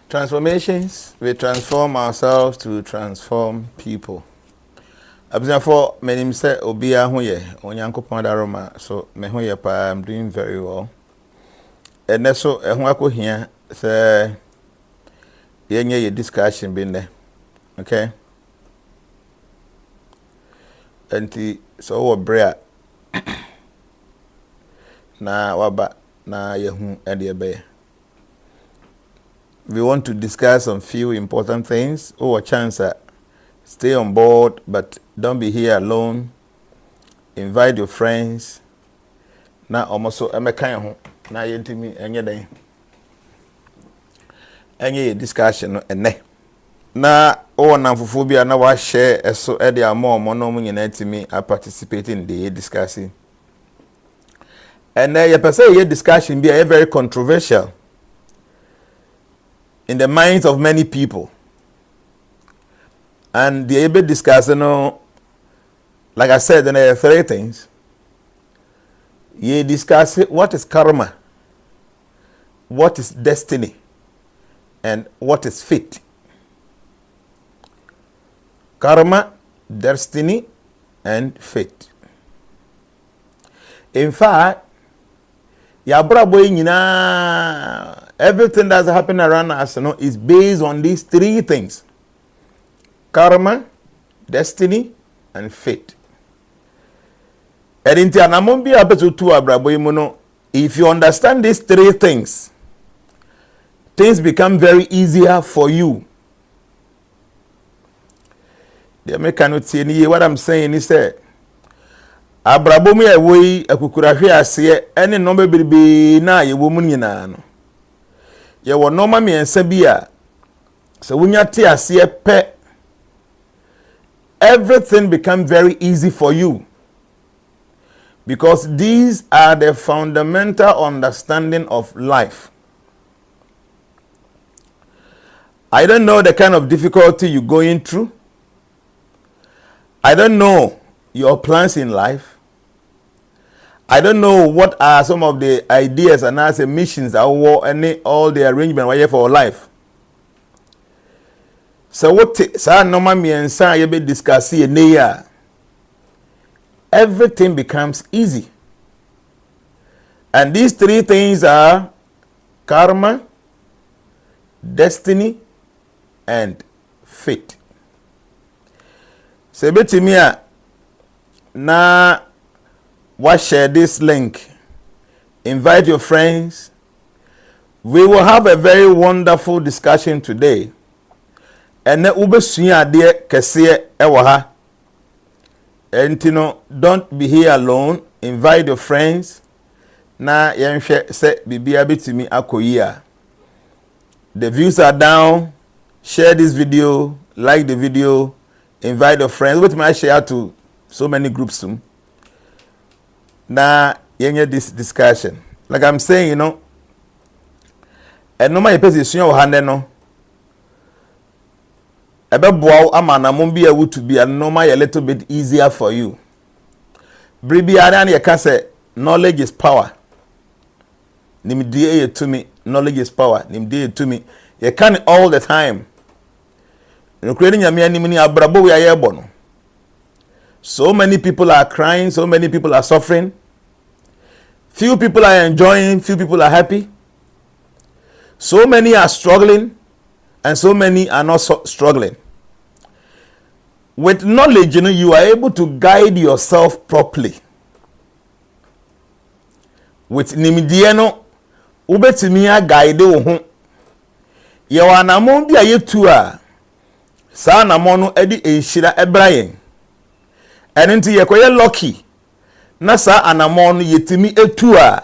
Transformations, we transform ourselves to transform people. Ayebiafo, my name is Ayebiafo. Onyankopon daroma, so me ho ye pa, I'm doing very well. And so ehun akohia say yenye discussion bin there. Okay? Enti so wo brea na waba na yehun ede be. We want to discuss some few important things. A chance stay on board, but don't be here alone. Invite your friends. Na almost so kind ho na yentimi enye den. Enye discussion ene. Na namfofo bia na wa share eso e dia mo no mu nyina timi a participate in the discussing. And ye person ye discussion be very controversial in the minds of many people. And the Ebe discussing, like I said, there are three things. You discuss what is karma, what is destiny, and what is fate. Karma, destiny, and fate. In fact, everything that's happening around us is based on these three things: karma, destiny, and fate. And if you understand these three things, things become very easier for you. What I'm saying is that abrabomu ya wei akukurahwe ase ene no bebirebe na ye wo mu nyina no ye wo no ma miensa bi a so wunya te ase pe, everything become very easy for you, because these are the fundamental understanding of life. I don't know the kind of difficulty you're going through. I don't know your plans in life. I don't know what are some of the ideas and as missions or all the arrangement for life. So what sa normal me and sa you be discussing near, everything becomes easy. And these three things are karma, destiny, and fate. So betimia na share this link. Invite your friends. We will have a very wonderful discussion today. And don't be here alone. Invite your friends. Na say me akoyia. The views are down. Share this video. Like the video. Invite your friends. What may I share to so many groups soon? Na yenye this discussion. Like I'm saying, and no my position o hande no. Ebe boa amana mo be able to be a normal a little bit easier for you. Bribi ara na ye ka say knowledge is power. Nimdie ye to me, knowledge is power. Nimdie to me. You can all the time. No creating ya me anim ni abrabo we aye bono. So many people are crying, so many people are suffering. Few people are enjoying, few people are happy. So many are struggling, and so many are not struggling. With knowledge, you are able to guide yourself properly. With nimidieno, ubetimia guide wo. Yawana mon bia yetua. Sa na mono edi enhira ebrayen. Enti yekoye lucky na sa anamon yetimi etu a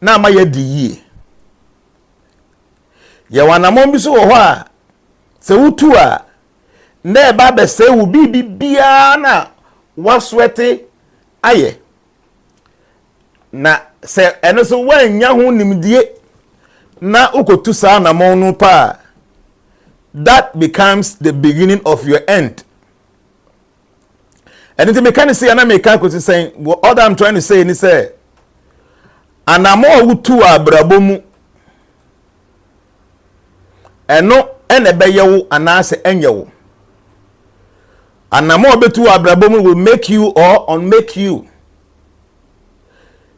na ma ye diye ye wanamon bi so wo ho a se wutu a na e ba be se wu bibia na waswete aye na se eno so wanya ho nimdie na ukotu sa anamon no pa, that becomes the beginning of your end. And the mechanic say, and I make saying, what I'm trying to say is, and I'm all to a brabomu. eno ene beye wo anase enye wo. Anamo obetu abrabom will make you or unmake you.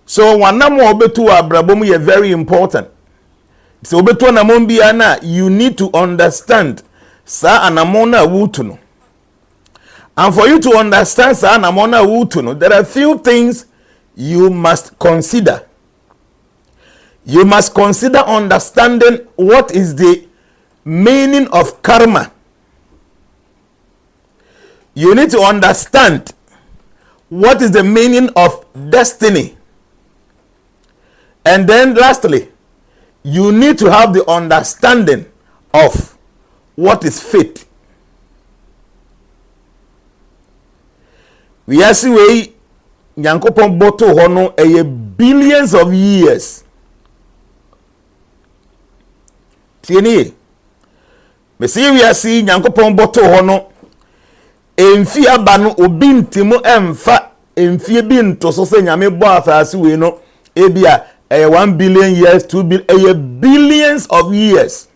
So wanamo obetu abrabom is very important. So obetu anamo biana, you need to understand sa anamo na wutuno. And for you to understand sa anamo na wutuno, there are few things you must consider. You must consider understanding what is the meaning of karma. You need to understand what is the meaning of destiny. And then lastly, you need to have the understanding of what is fate. We are seeing Nyankopon boto hono a billions of years. Tieni, me see we are seeing Nyankopon boto hono emfi abanu obi ntimo emfa emfi bi nto so se nyame bo asase we no ebia 1 billion years 2 billion billions of years.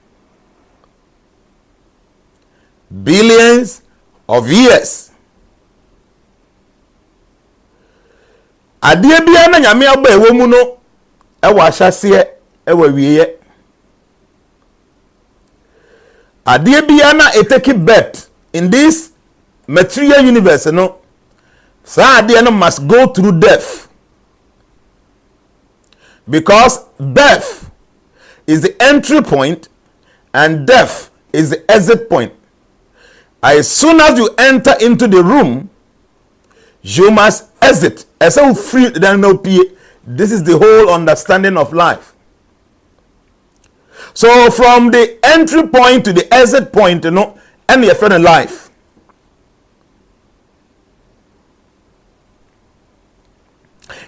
Billions of years. Adie bia na nyame aba ewo mu no ewa ahyase ewa wieye. Adie bia na eteki birth in this material universe no sa adie no must go through death. Because birth is the entry point and death is the exit point. As soon as you enter into the room, you must exit. As so free, then no pay. This is the whole understanding of life. So from the entry point to the exit point, you know, and your friend in life.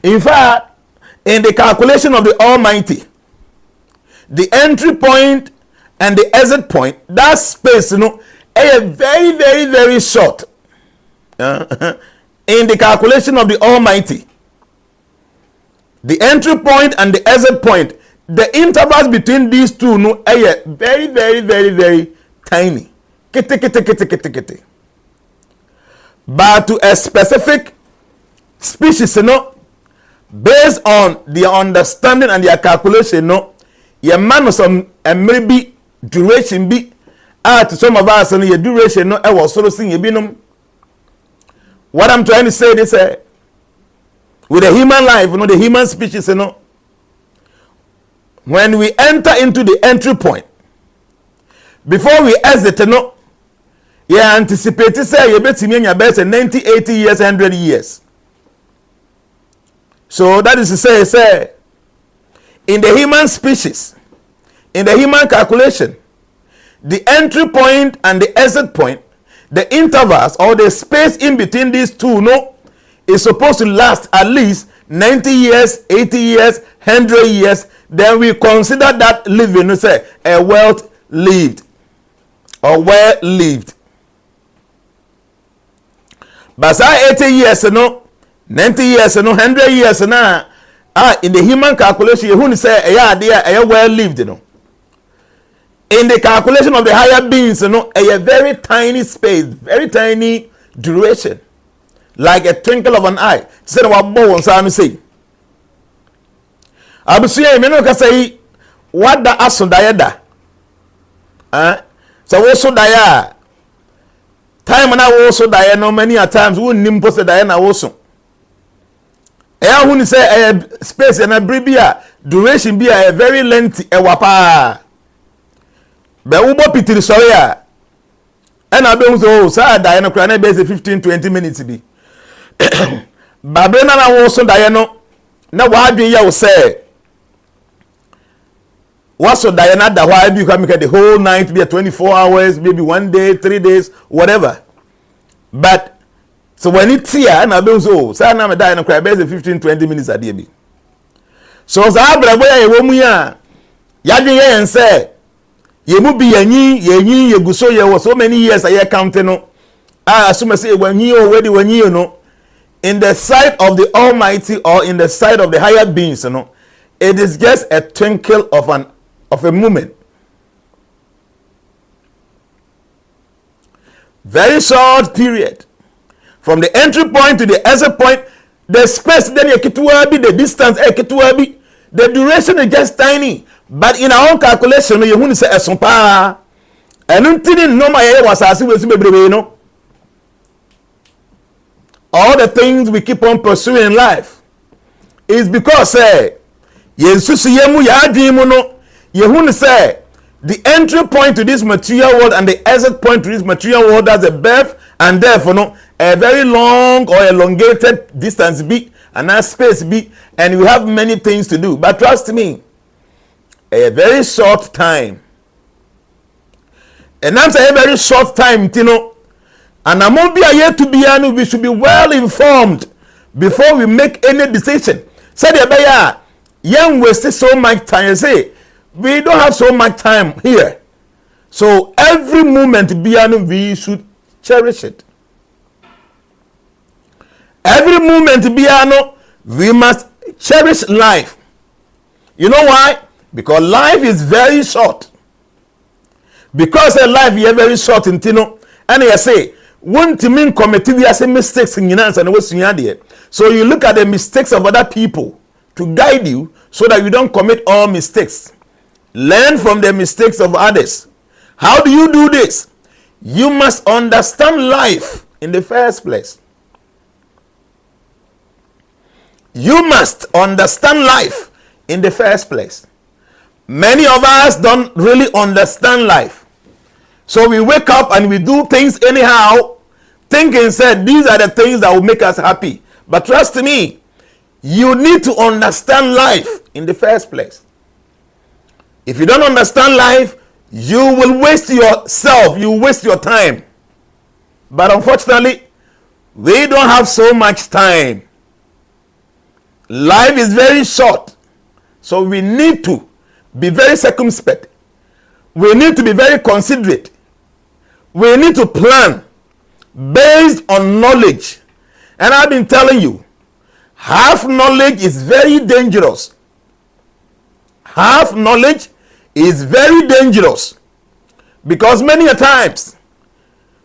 In fact, in the calculation of the Almighty, the entry point and the exit point, that space, you know, is very, very, very short. In the calculation of the Almighty, the entry point and the exit point, the intervals between these two, no, are very, very, very, very tiny. But to a specific species, you know, based on their understanding and their calculation, no, your man some maybe duration be to some of us and your duration no I was sort of seeing binum. What I'm trying to say is with the human life, you know, the human species, you know, when we enter into the entry point, before we exit, you know, you anticipate to say you bet me your best 90, 80 years, 100 years. So that is to say, in the human species, in the human calculation, the entry point and the exit point, the intervals or the space in between these two, no, is supposed to last at least 90 years, 80 years, 100 years. Then we consider that living, we say, a well lived or well lived. But say 80 years, no. 90 years and 100 years now in the human calculation you say a well lived, you know. In the calculation of the higher beings, you know, a very tiny space, very tiny duration, like a twinkle of an eye. Say what bones I say. I be say me no ka say what the aso dieda. So also dia time na also dia no many a times we nimpo say dia na also. Eya who say space and a bribia duration be a very lengthy wapa. Be ubo pitiri sorry a. And I be so say die no kra na be 15-20 minutes bi. Babe na wo so die no na wa adwen ya wo say what so die na da why be come the whole night be 24 hours, maybe 1 day, 3 days, whatever. But so when it's here, and I be so, say na me die no cry, be 15-20 minutes a day be. So za brabo ya ewo mu ya, ya dwen ye say, ye mu bi yanyi ye guso ye was so many years a year counting no. Assume say when you already when you know, in the sight of the Almighty or in the sight of the higher beings, you know, it is just a twinkle of a moment. Very short period. From the entry point to the exit point, the space, then the distance, the duration is just tiny. But in our own calculation, you want to say a and until no my was as all the things we keep on pursuing in life is because you want to say the entry point to this material world and the exit point to this material world, that's a birth and death, a very long or elongated distance be and that space be, and you have many things to do. But trust me, a very short time, and I'm saying a very short time, and I'm gonna be here to be, we should be well informed before we make any decision. Say the young wasted so much time. You say we don't have so much time here, so every moment we should cherish it. Every moment we must cherish life. You know why? Because life is very short. Because life is very short, and I say, one to mean committee we say mistakes in Jnana and what's in. So you look at the mistakes of other people to guide you so that you don't commit all mistakes. Learn from the mistakes of others. How do you do this? You must understand life in the first place. You must understand life in the first place. Many of us don't really understand life. So we wake up and we do things anyhow, thinking said these are the things that will make us happy. But trust me, you need to understand life in the first place. If you don't understand life, you will waste yourself, you waste your time. But unfortunately, we don't have so much time. Life is very short. So we need to be very circumspect. We need to be very considerate. We need to plan based on knowledge. And I've been telling you, half knowledge is very dangerous. Half knowledge is very dangerous. Because many a times,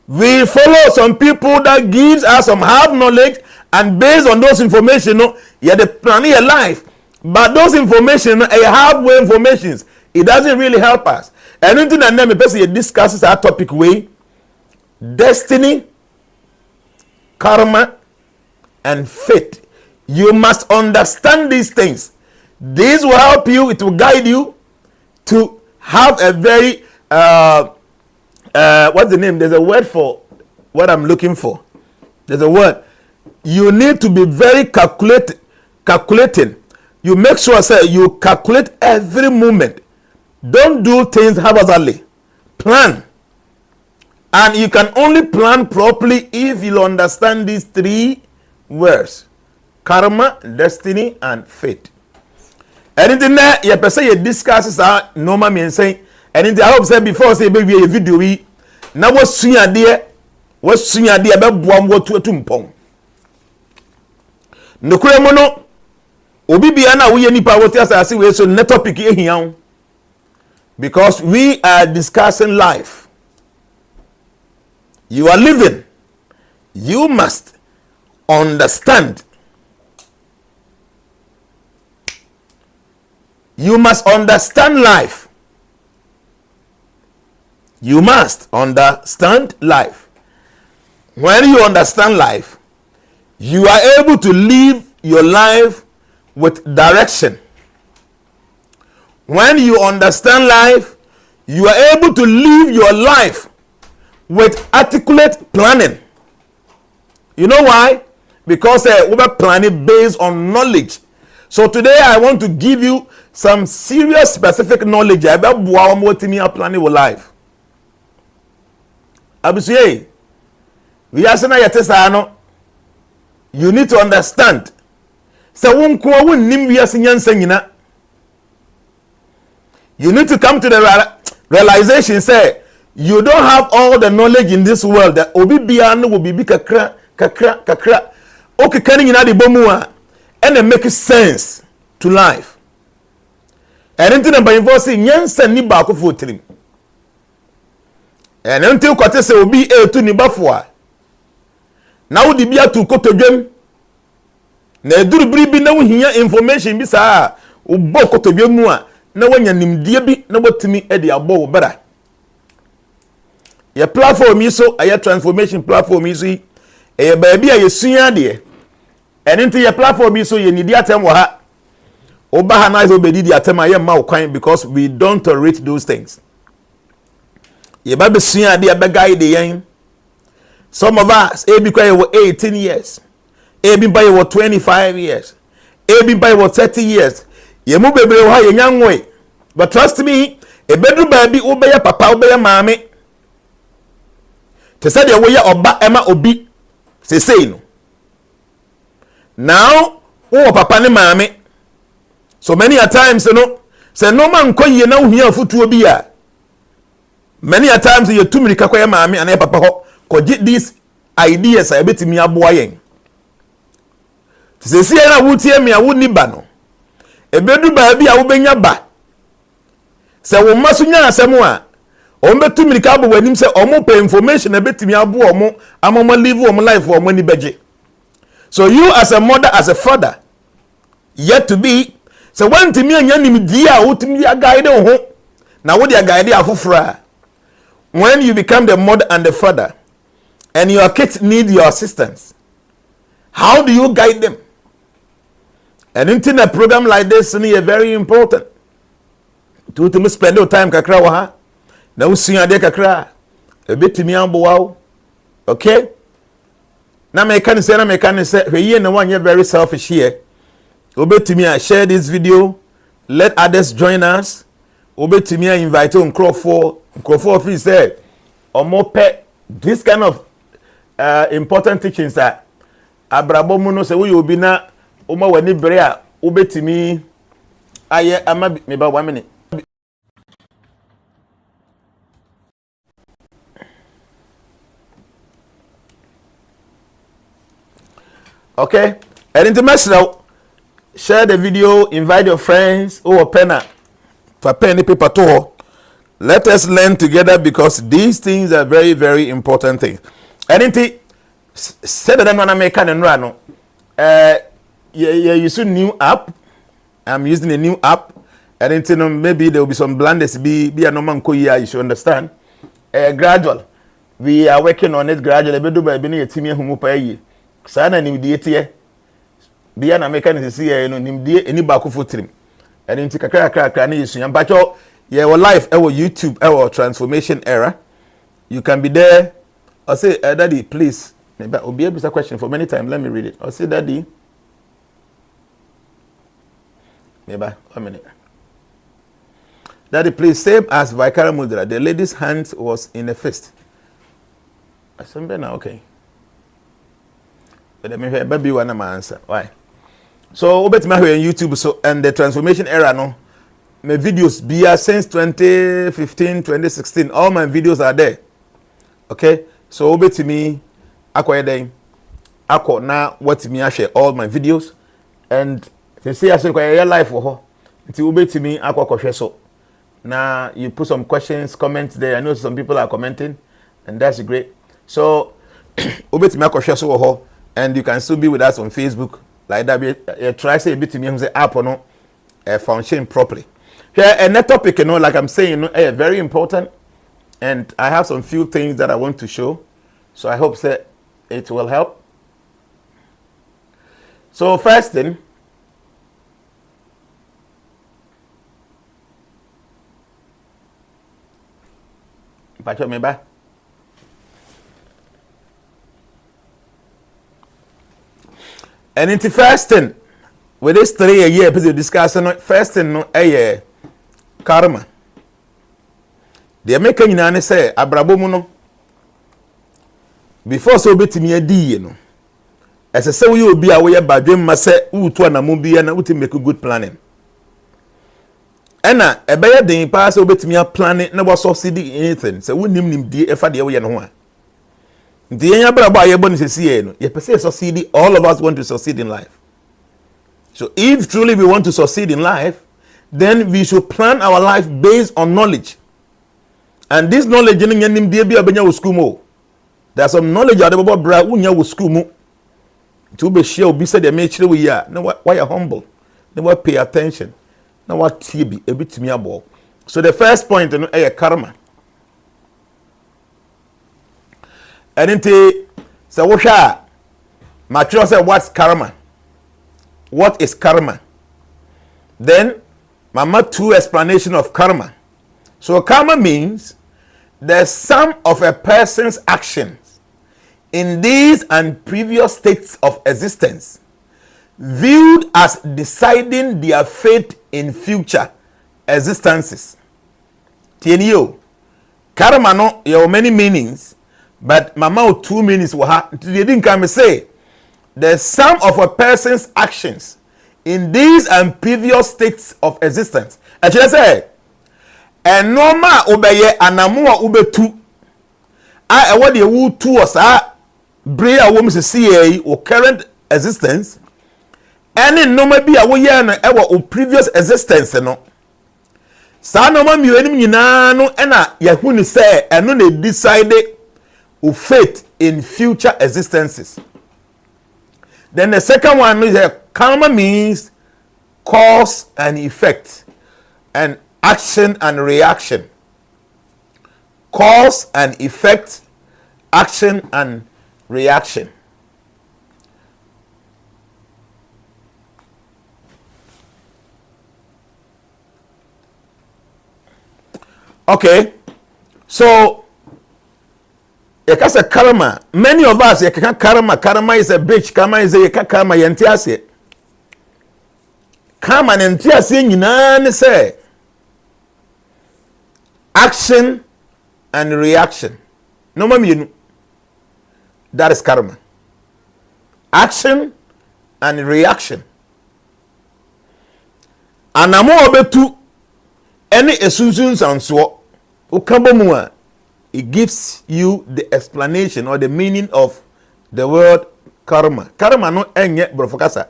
we follow some people that gives us some half knowledge, and based on those information, they plan your life. But those information, halfway informations, it doesn't really help us. And anything that name a person discusses our topic way, destiny, karma, and fate. You must understand these things. These will help you, it will guide you to have a very what's the name? There's a word for what I'm looking for. There's a word. You need to be very calculating. You make sure you calculate every moment. Don't do things haphazardly. Plan. And you can only plan properly if you understand these three words: karma, destiny, and fate. Anything that you person you discuss are normal mean saying anything I hope said before say baby a video we now what's sunya there be buam wo to mpong. No kure mo no obi bia na wo ye nipa wo ti asase we so net topic e hian, because we are discussing life. You are living. You must understand. You must understand life. You must understand life. When you understand life, you are able to live your life with direction. When you understand life, you are able to live your life with articulate planning. You know why? Because we're planning based on knowledge. So today I want to give you some serious specific knowledge about what me are planning with life. Abusue, we are saying yetesano. You need to understand. So you need to come to the realization, say, you don't have all the knowledge in this world. That obi biano will be kakra. Okay, can you the bomua and it makes sense to life. And anything about involving Yansen ni baako for trim. and until kwate se obi etu ni bafo a na wo di bia tu kotodwem na eduru biribi na wo hia information bi saa wo bo kotodwem mu a na wanya nimdie bi na wotimi e de abo wo bra ye platform yi so aye transformation platform yi so e ba bia ye sua de and into your platform so you need atem wo ha oba ha na zo bedidi atem aye ma kwan because we don't tolerate those things. Ye ba be sua de be guide yen. Some of us ebi kwa ye 18 years, ebi by ye 25 years, ebi by ye 30 years. Ye mu bebre wo ha ye nyanwe. But trust me, e bedru ba bi wo be ye papa wo be ye maame. Te said ye wo ye oba ema obi se say no. Now, oh papa ne maame. So many a times, you know, say no man ko ye na uhia futuo bi a. Many a times you too many kakoya maame and papa ho ko get these ideas a betimi aboa yen. Say see na wutie me a woni ba no. Ebedu ba bi a wo benya ba. Say wo maso nya asem a o betu many ka bo wanim say o mo pay information a betimi aboa o mo amama live o mo life o mo ni beje. So you as a mother, as a father, yet to be, so when to me and yanim dia, utimi a guide ho. Now what they are guiding afufra. When you become the mother and the father, and your kids need your assistance, how do you guide them? And in a program like this, is very important. To spend your time kakra wa ha. Na usi ade kakra. A bit to me ambo. Okay? Na me can say we no one very selfish here. Obetimi share this video, let others join us. Obetimi invite on Crawford free say omo pe this kind of important teachings that abrabo mu no say we obi na omo wani bere a obetimi aye ama me ba 1 minute. Okay, and international, share the video, invite your friends, or penna for pen paper to. Let us learn together because these things are very, very important things. And indeed, said that I'm gonna make an run. Use a new app. I'm using a new app, and indeed, maybe there will be some blunders. Be a normal koya. You should understand. Gradual. We are working on it gradually. Be do by being a team who pay. Sana nimdie tie bia na meka ne sisi no nimdie eni ba ko fotrim eni nti kakra na yesu yam bacho ye your life our YouTube our transformation era you can be there. I say daddy please maybe obi a question for many time let me read it. I say daddy maybe 1 minute. Daddy please same as Vaikara Mudra the lady's hand was in a fist. I said now okay. But me baby one my answer. Why? So obet me on YouTube so and the transformation era no. My videos be since 2015, 2016. All my videos are there. Okay? So obet me akwa den. Akwa na what me I share all my videos and they say I say your life for her. Until obet me akwa ko so. Now you put some questions, comments there. I know some people are commenting and that's great. So obet me akwa so her. And you can still be with us on Facebook like that. Try say a bit to me say app or no function properly. Here and that topic, you know, like I'm saying, you know, very important. And I have some few things that I want to show. So I hope that it will help. So first thing, Pacho me back. And in the first thing, with this 3 a year, people discussing first thing no karma. The American Jnana say abrabo mu no before so betimi adi ye no. As I say we obi a we badwem ma say utu anamu bi na uti make good planning. Ena ebeye den pa say obetimi planning na we succeed in anything. Say we nim die efa de we ye no ho a. The young brother you born is no. You succeed. All of us want to succeed in life. So if truly we want to succeed in life, then we should plan our life based on knowledge. And this knowledge in nim de bia benya wo school mo. There's some knowledge at the bra unya wo school mo. To be share obi say dey make chire we ya. Na why you humble. Na why pay attention. Na what tie bi e bitimi abo. So the first point no e karma. And into so wo hwa mature say what's karma? What is karma? Then mama two explanation of karma. So karma means the sum of a person's actions in these and previous states of existence, viewed as deciding their fate in future existences. Tienio, karma no there many meanings, but mama two meanings were they didn't come say the sum of a person's actions in these and previous states of existence. Actually say and normal obeye anamu ubetu a what the wu two was bray a woman see or current existence any normal be a we na ewa previous existence no sa normal mi enim nyina no na yahunu say eno na decide o fate in future existences. Then the second one is karma means cause and effect and action and reaction. Cause and effect, action and reaction. Okay, so yekasa karma. Many of us yekaka karma. Karma is a bitch. Karma is a yekaka karma. Yentiase. Karma yentiase nyina ne say action and reaction. No mamienu. That is karma. Action and reaction. Anamo obetu any esunsun sanso ukabomua. It gives you the explanation or the meaning of the word karma. Karma no enye brofokasa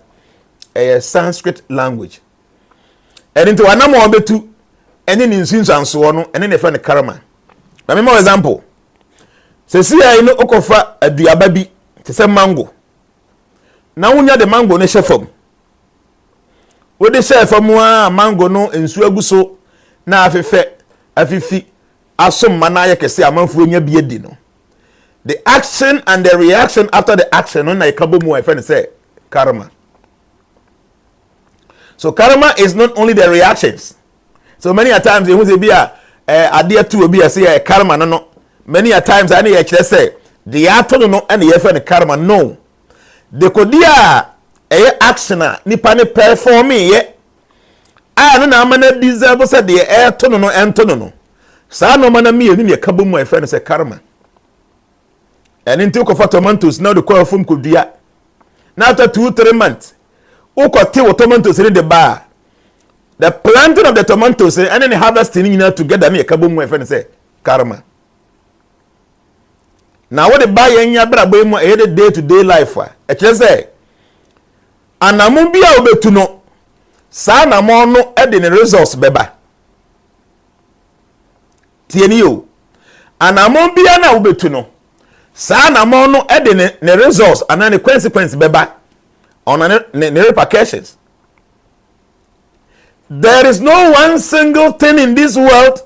a Sanskrit language. And into anamo obetu any instance and so on and then they find karma. Let me more example. Say see I know okofa aduaba bi te say mango. Na wonya the mango ne shefam. Wo de shefam a mango no ensu aguso na afefe afifi asom manaye kese amanfu enya bi edi no. The action and the reaction after the action no na ikabo mu I find say karma. So karma is not only the reactions. So many a times you say be adhere to be say karma no. Many a times I need to say the ato no and the friend karma no. The kodia action nipa ne perform ye. No na amana deserve say the air to no ento no. Sa no mana me ni kabo mu friend say karma. And into ko for tomatoes now the call from kodia. Now after 2-3 months, ukote wo tomatoes in the bar. The planting of the tomatoes and then the harvesting together me kabo mu friend say karma. Now what the buy enya bra boy mu the day to day life e kire say anamu bia obetu no sa anamu no e de ne results beba tieni yo anamu bia na obetu no sa anamu no e de ne results and the consequence beba on ne repercussions. There is no one single thing in this world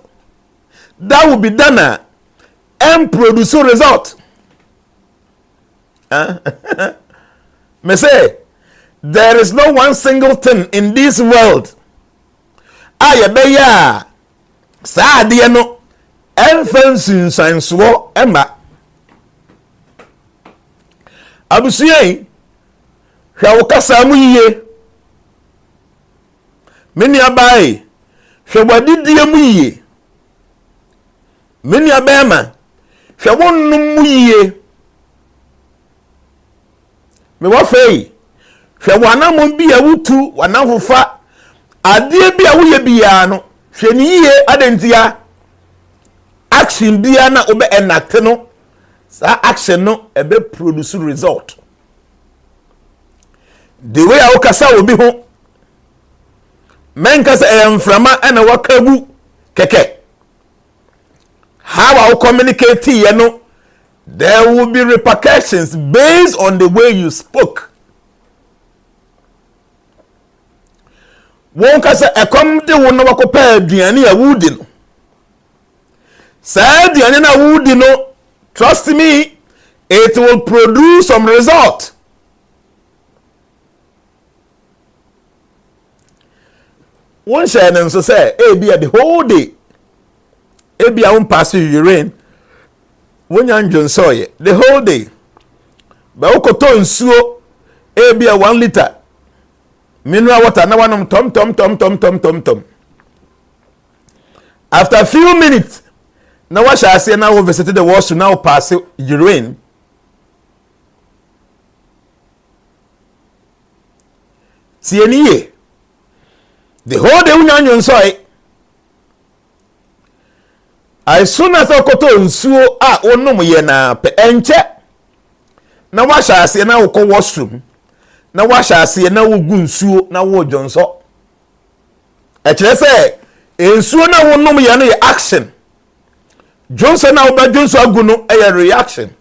that will be done and produce a result. Me say, there is no one single thing in this world. Ayebeya, sa de no, enfansin sanso emma. Abusuye, hwa wokasa mu yiye. Meni abai, hwa wadidie mu yiye. Meni abema, hwa wonnum mu yiye. Me wa fei, hwa wanamon bi awutu wanamfofa ade bi awuye bia no, hwe ni yiye adentia. Action bia na obe enact no, sa action no ebe produce result. The way awokasa obi ho menka se emframa ena wakabu keke. how I communicate you know, there will be repercussions based on the way you spoke. Won't say a come the one of a pair Diana Woodin. Say Diana Woodino, trust me, it will produce some result. One share and so say, be the whole day. Be I won't pass you urine. When you enjoy it the whole day. But Okoto so be a 1 liter. Mineral water, now one tom. After a few minutes, now what shall I say now visited the washroom now pass urine. See any year. The whole day unyan saw it. As soon as I got on so no ye na pe enche. Na wa sha ase na wo washroom. Na wa sha ase na wo gu nsuo na wo jonso. E kire se ensuo na wo nom ye no ye action. Jonso na wo ba jonso agu no e reaction.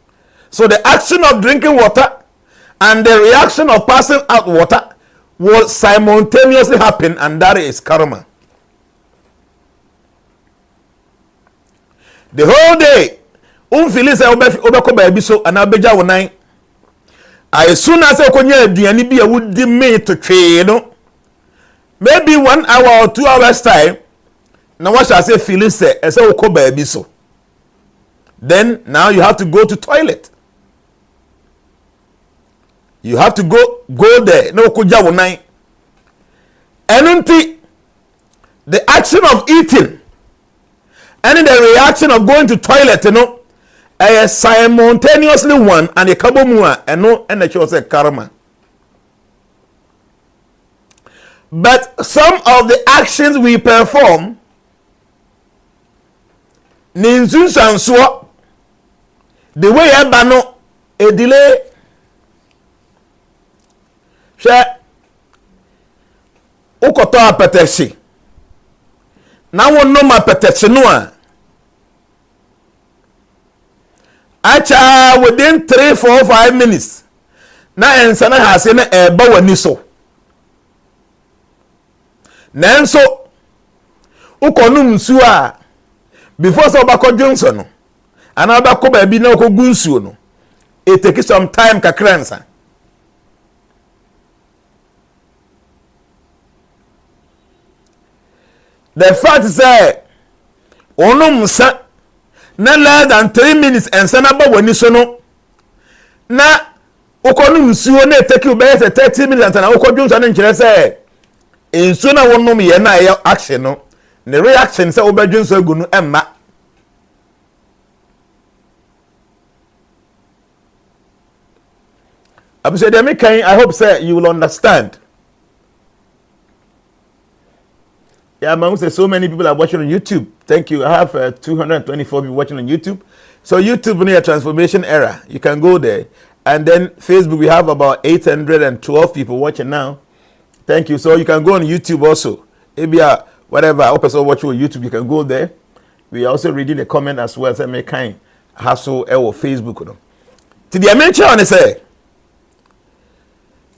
So the action of drinking water and the reaction of passing out water will simultaneously happen, and that is karma. The whole day, feel say obeko baby so and abeja wonai. As soon as okonya aduane bi a wudi me to twe no, maybe 1 hour or 2 hours time, now what shall I say feel say okọ baby so. Then now you have to go to toilet. You have to go there. No kuja wonai. Enunti the action of eating and the reaction of going to toilet, you know, simultaneously one and a kabomua and no and the chose karma. But some of the actions we perform ninzun sanswa the way ebano a delay. Share ukoto apetesi na wonno apetesi no a acha within 3 4 5 minutes na ensa na hase na eba wani so nanso ukonu nsu a before so bako jonso no ana bako ba bi na okogu nsuo no it take some time kakransa. The fact is that onum sa na less than 3 minutes and sanaba wani so no na okonu nsuo na take you by 30 minutes and na okodun so na nkire say ensuo na wonum ye na ye action no the reaction say obadun so agu no emma. I hope say you will understand. Yeah, man, say so many people are watching on YouTube. Thank you. I have 224 people watching on YouTube. So YouTube near transformation era. You can go there. And then Facebook, we have about 812 people watching now. Thank you. So you can go on YouTube also. Maybe whatever, I person watch on YouTube, you can go there. We are also reading the comment as well. Say me kind hassle or Facebook. To the mention on say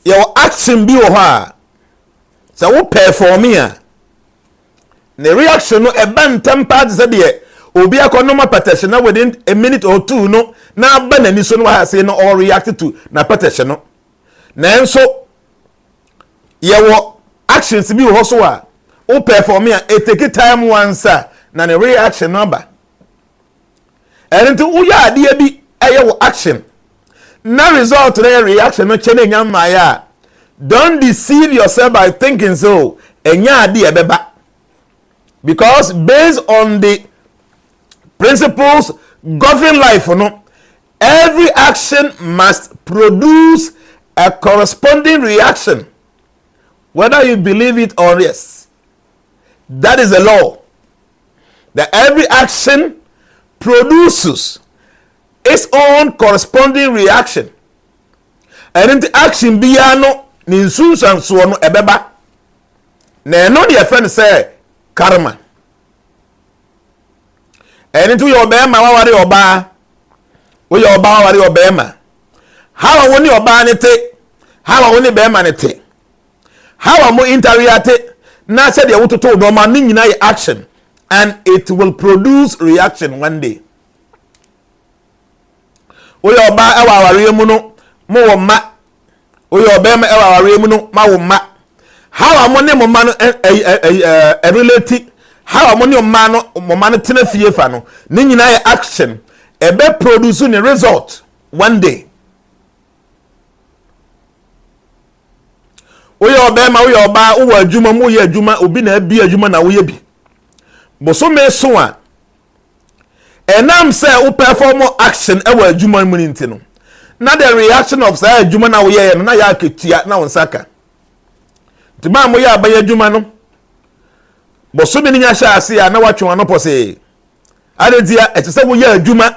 your action be or so what perform here. The reaction no ban tempered said ye obi akonoma petition na within a minute or two no na ban ani so no ha say no all react to na petition no nanso ye wo actions bi ho so a o perform here it take time once na the reaction number and to uya ade bi eye wo action na result na reaction no chene nyama ya. Don't deceive yourself by thinking so enya ade e beba. Because based on the principles governing life, every action must produce a corresponding reaction, whether you believe it or yes. That is the law. That every action produces its own corresponding reaction. And in the action biyano ninsun sansuo no ebeba. Na eno ne friend say karma. And into your bema, wawari oba. We your ba wari obema. How woni oba ne te? How woni bema ne te? How amu interact? Na said you to do no man nyina action, and it will produce reaction one day. We your ba e wawari mu no mo wo ma. We your bema e wawari mu no ma wo ma. How amu ne mo ma no relate? How amu ne mo ma no tena fie fa no. Ni nyina action. Ebe produce a result one day. Oye obema oye oba uwa adwuma mu ye adwuma obi na abi adwuma na wo ye bi. Boso me so a enam say u perform action e wa adwuma mu nti no. Na the reaction of say adwuma na wo ye no na ya ketua na wonsaka. Tiba mo ya abaye adwuma no. Boso me nya sha ase a na watwe no pose. Adedia e se wo ye adwuma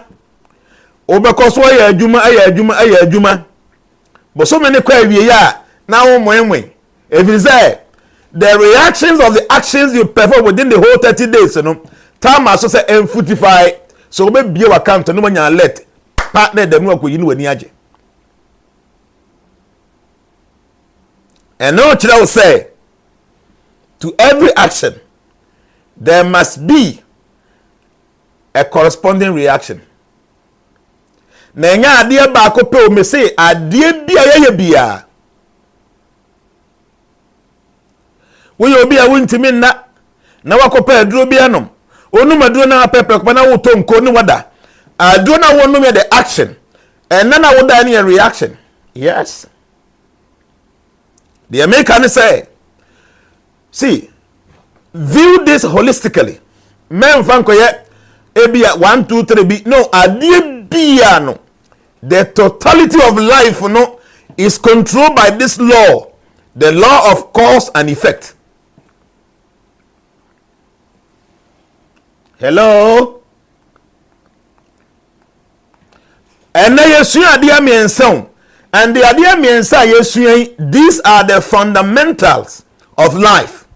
obekọsọ ya adwuma boso me ne kwa awie ya na wo moenwe efize the reactions of the actions you perform within the whole 30 days no time aso say enfutify so be bie account no manya alert partner dem no akoyi ni wani age and no chira will say to every action there must be a corresponding reaction. Na nya ade ba ko pe o me say ade bia ye bia wo ye obi a wontimi na wakopa aduro bia nom onum aduro na pepe ko na wo to nko ni wada aduro na wo nom the action and na wo da any reaction. Yes, the American say, see, view this holistically. Men fan ko ye ebia 1 2 3 bi no ade bia no. The totality of life no is controlled by this law, the law of cause and effect. Hello? And yesu adia miensa and the adia miensa yesu these are the fundamentals of life.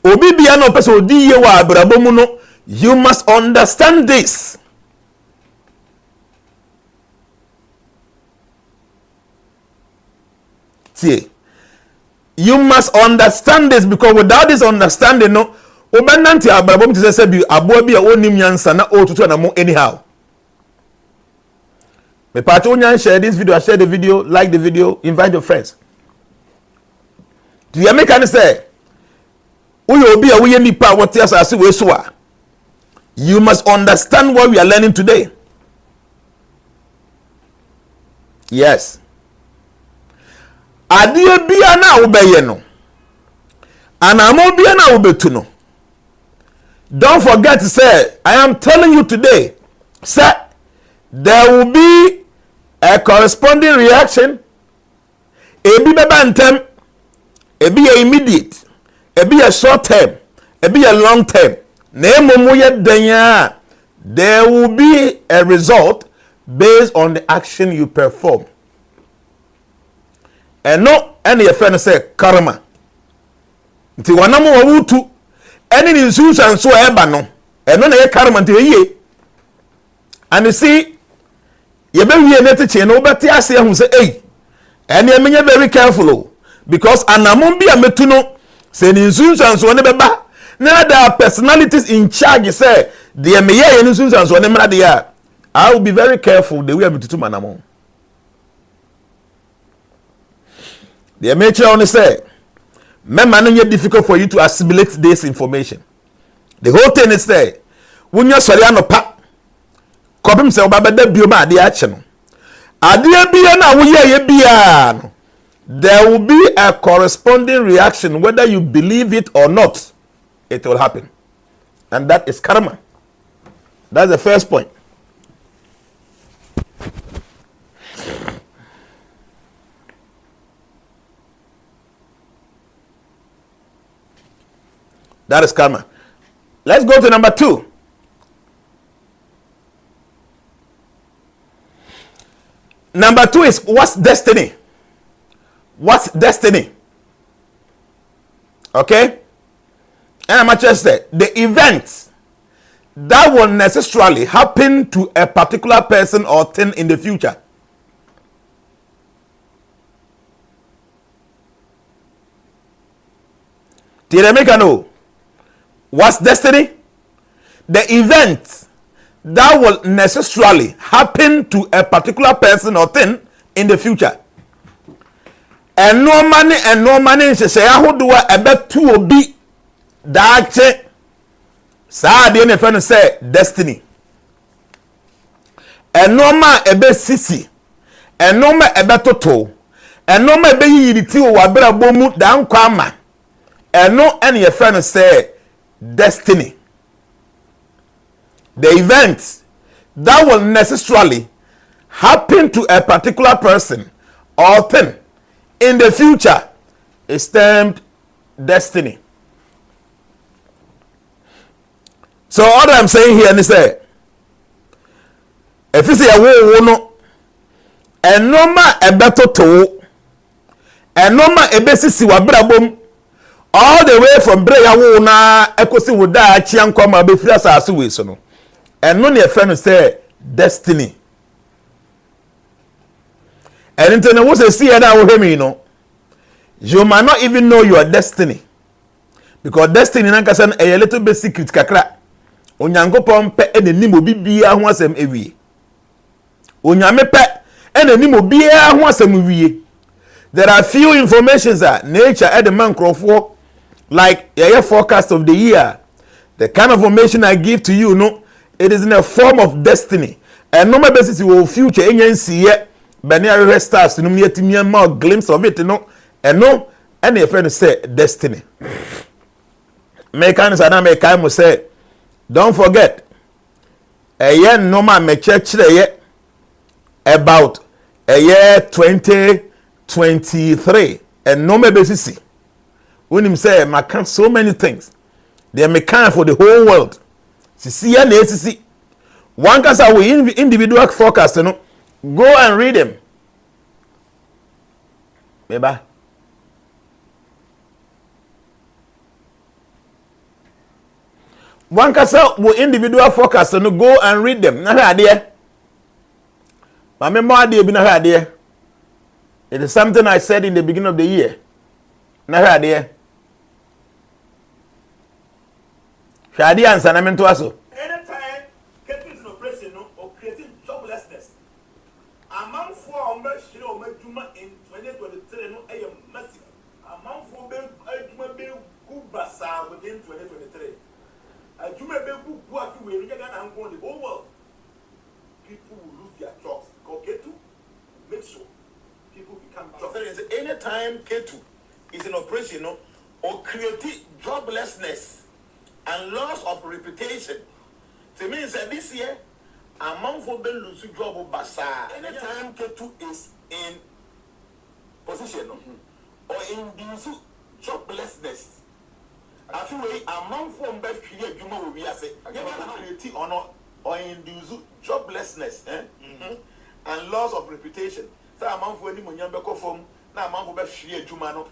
Obi bia no pese odi ye wa abrabo mu no, you must understand this. You must understand this, because without this understanding no obenanti abrabom ti say bi abo bi a onim nyansa na otutu na mo anyhow. Me part onyan share this video, share the video, like the video, invite your friends. Do you make any say uyo obi a we nipa what asase we so a you must understand what we are learning today. Yes. Adie bia na obeye no anamo bia na obetu no, don't forget to say I am telling you today, sir, there will be a corresponding reaction. Ebi beba ntem, ebi immediate, ebi a short term, ebi a long term. Na emomu ye denya, there will be a result based on the action you perform. And no any your friend say karma. Nti wanamu wa wutu any institution so eba no. And no na ye karma nti ye. And you see ye be wie net che no beti ase hu say eh. And ye menye very careful because anamon bi ametu no say ni institution so ne beba. Na there are personalities in charge say the me ye institution so ne mra de ya. I will be very careful the way I metutu manamon. The nature only say, "Memang it's difficult for you to assimilate this information." The whole thing is say, "When you sorry no pa, kopim say oba beda bioma ade ache no. Ade bia na wo ye bia no. There will be a corresponding reaction whether you believe it or not. It will happen, and that is karma. That's the first point. That is karma. Let's go to number 2. Number 2 is what's destiny? What's destiny? Okay? And I'm just say the events that will necessarily happen to a particular person or thing in the future. Did I make a know? What's destiny? The event that will necessarily happen to a particular person or thing in the future. And no money say how do I bet to be that sa de ne friend say destiny. And no man ebe sisi. And no man ebe toto. And no man ebe yiti o wabra bomu dan kwama. And no any friend say destiny. The event that will necessarily happen to a particular person or thing in the future is termed destiny. So all that I'm saying here is that if you say a no, and no ma a better to, and no ma a basis wabrabum, all the way from Breya na ekosi wuda chian kwama be fia sa asu we so no. And no near friend say destiny. And into the was a see that will hear me, you know. You might not even know your destiny. Because destiny nankasan a little bit secret kakra. Onyankopon pe enenim obi bia ho asem ewie. Onyame pe enenim obi bia ho asem ewie. There are few informations that nature at the man crofo like a forecast of the year. The kind of information I give to you, no, it is in a form of destiny. And no matter basis you will future any see yet. Benny stars to me more glimpse of it, you know. And no, any friend say destiny. Mechanics and I make time will say, don't forget, a year no man me church about a year 2023. And no me basis. When him say, I can so many things. They are mechanic for the whole world. See, one can say we individual forecast, you know. Go and read them. Bye. One can say we individual forecast, you know. Go and read them. Nah idea. My memory idea be nah idea. It is something I said in the beginning of the year. Nah idea. Shadi answer na mento aso. Anytime getting to operation or creating joblessness. Among four omeshiro meduma in 2023 no ay massive. Among four be aduma be kubasa within 2023. Aduma be ku afi we nya na nko the whole world. People will lose their jobs. Go Ketu make sure people become jobless. Anytime Ketu is in operation or creating joblessness and loss of reputation. So it means that this year, among for the lose job of Basa, anytime Ketu is in position or induce joblessness, I feel among for best create Juma will be as a creative or induce joblessness and loss of reputation. So among for any Munyambeko form, now among for best create Juma.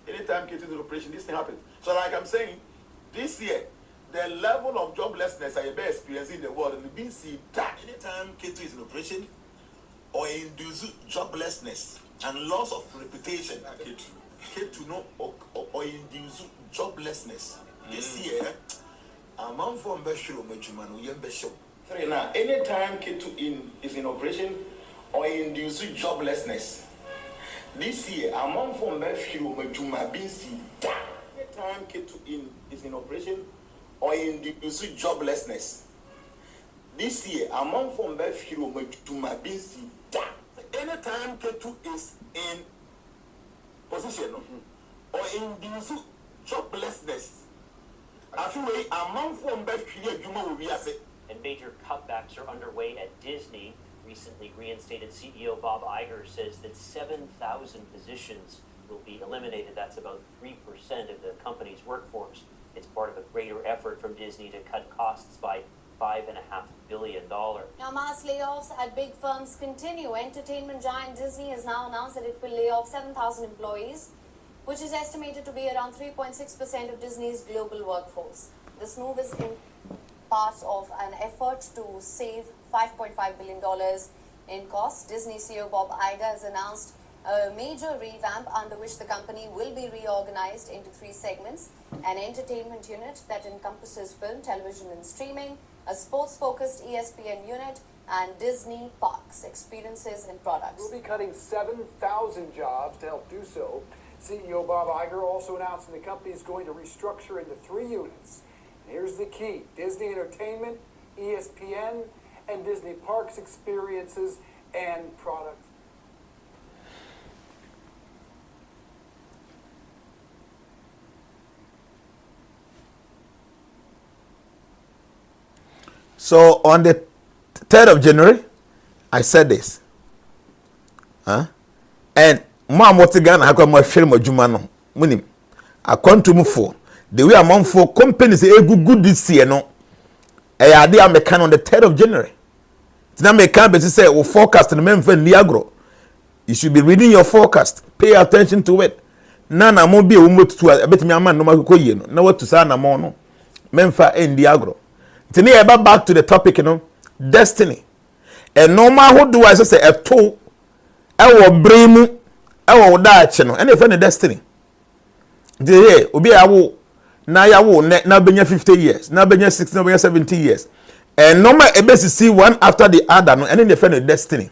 Anytime Ketu is in operation, this thing happens. So, like I'm saying, this year, the level of joblessness I ever experienced in the world and being seen that anytime Ketu is in operation or induce joblessness and loss of reputation, Ketu no or induce joblessness. This year, among from Beshiro Mejumanu Yembesho. Now, anytime Ketu is in operation or induce joblessness. This year, among from Beshiro Mejuma being seen that anytime Ketu is in operation or induce joblessness. This year, among from Befiro Mejuma Binsi, anytime Ketu is in position or induce joblessness, I feel among from Befiro Juma will be as it. And major cutbacks are underway at Disney. Recently reinstated CEO Bob Iger says that 7,000 positions will be eliminated. That's about 3% of the company's workforce. It's part of a greater effort from Disney to cut costs by $5.5 billion. Now, mass layoffs at big firms continue. Entertainment giant Disney has now announced that it will lay off 7,000 employees, which is estimated to be around 3.6% of Disney's global workforce. This move is in part of an effort to save $5.5 billion in costs. Disney CEO Bob Iger has announced a major revamp under which the company will be reorganized into 3 segments: an entertainment unit that encompasses film, television, and streaming, a sports-focused ESPN unit, and Disney Parks, experiences and products. We'll be cutting 7,000 jobs to help do so. CEO Bob Iger also announced that the company is going to restructure into 3 units. And here's the key: Disney Entertainment, ESPN, and Disney Parks, experiences and products. So on the 3rd of January, I said this. And Mom what again I got my film Jumano. Munim. I come to for the way among 4 companies good this year no. I idea me can on the 3rd of January. Now me can be say we forecast the men for Niagro. You should be reading your forecast. Pay attention to it. Nana mo be umo to a bit me man no ma ko ye no. Na what to say na mo no. Memfa in Niagro. Today about back to the topic, destiny. And no matter who do I say a two, I will bring you, I will die, and if any destiny. The will be a will now ya will now be 50 years, now be 60, now be 70 years. And no matter a see one after the other, and then they find a destiny.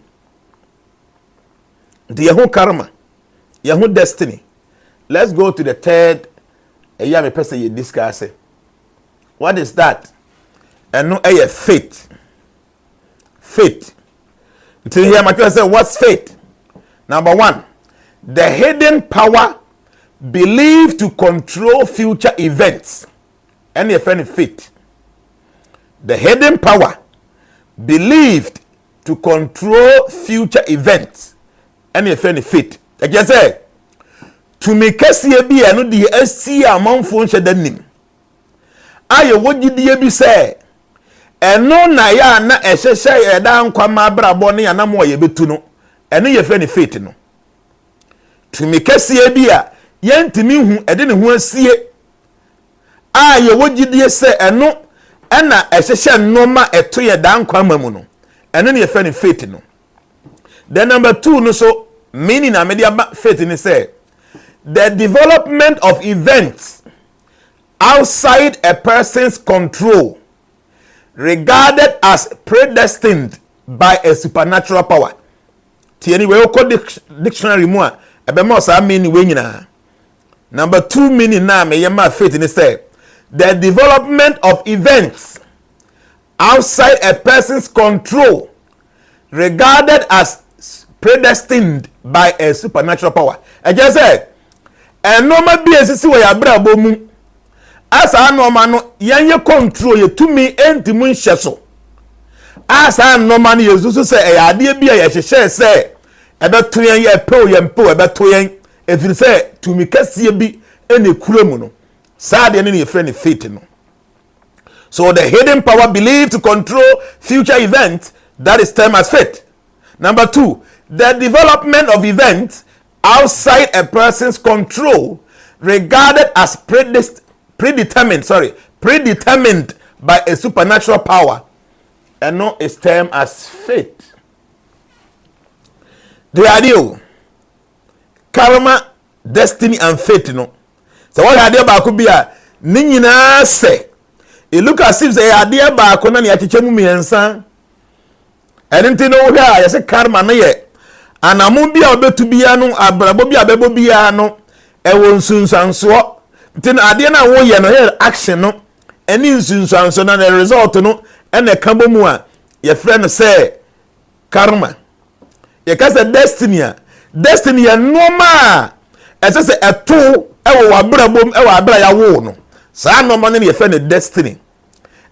The Yahoo karma, Yahoo destiny. Let's go to the 3rd. You have a person you discuss. What is that? And no faith. Faith. Until here, my say, what's faith? Number 1, the hidden power believed to control future events. Any faith. The hidden power believed to control future events. Any faith. I just say, to make us here be no the SC among phone shedding. I would you be say. Eno na ya na ehhehye eda nkwama brabo ne ya na mo ye betu no eno ye fe ne faith no tumi kese bi a ye ntimi hu ede ne hu asie a ye wogidie se eno na ehhehye nnoma eto ye da nkwama mu no eno ne ye fe ne faith no. Then number 2 no so meaning na media faith ni say the development of events outside a person's control, regarded as predestined by a supernatural power. Tieni we ko dictionary mu a ebe mo sa meaning we nyina. Number 2 meaning na me yema faith ni say the development of events outside a person's control, regarded as predestined by a supernatural power. I just say enoma bi esisi we ya brabo mu asa anoma no yanye control ye tumi entimu nhye so. Asa anoma no yesusu se e ade bia ye hyehye se ebeto yen ye pe oyempo ebeto yen efiri se tumi kase bi ene kuremu no. Sa de ne ye friend faith no. So the hidden power believed to control future events, that is termed as faith. Number 2, the development of events outside a person's control, regarded as predetermined by a supernatural power, and no is termed as faith. The idea, karma, destiny, and fate. No, so what idea about could be a ninyina say. It look as if the idea about Conan Yakichemu Miensan. I didn't know where I say karma no ye. And amun bia obetu bia no abrabo bia bebo bia no e won sunsanso. Tin ade na wo ye no here action no eni nsunsanso na the result no e na kabo mu a ye friend say karma. Ye ka say destiny ya normal. E say eto e wo abrabo e wo abra ya wo no. Sa normal ne ye friend destiny.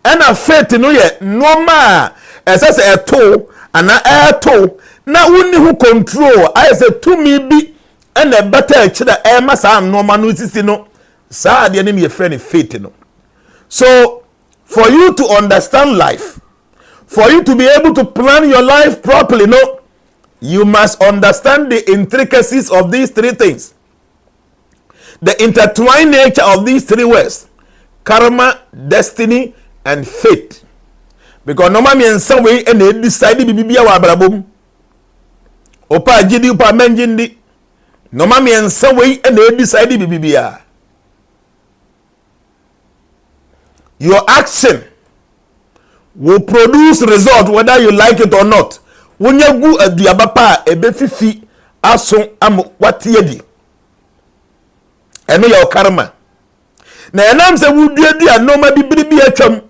And a faith no ye normal. E say eto ana eto na woni who control I say to me be and a better chida e masa normal no sisi no sa de ne me friend faith no. So for you to understand life, for you to be able to plan your life properly, no, you must understand the intricacies of these 3 things, the intertwined nature of these 3 words: karma, destiny, and faith. Because no man in some way and they decided to be a wabrabum. Opa Jidi Upa Menjindi. No man in some way and they decided to be a. Your action will produce result whether you like it or not. When you go at the abapa a befifi aso am what yedi. And your karma. Na enam se wudie dia no ma bibiri bi atwam.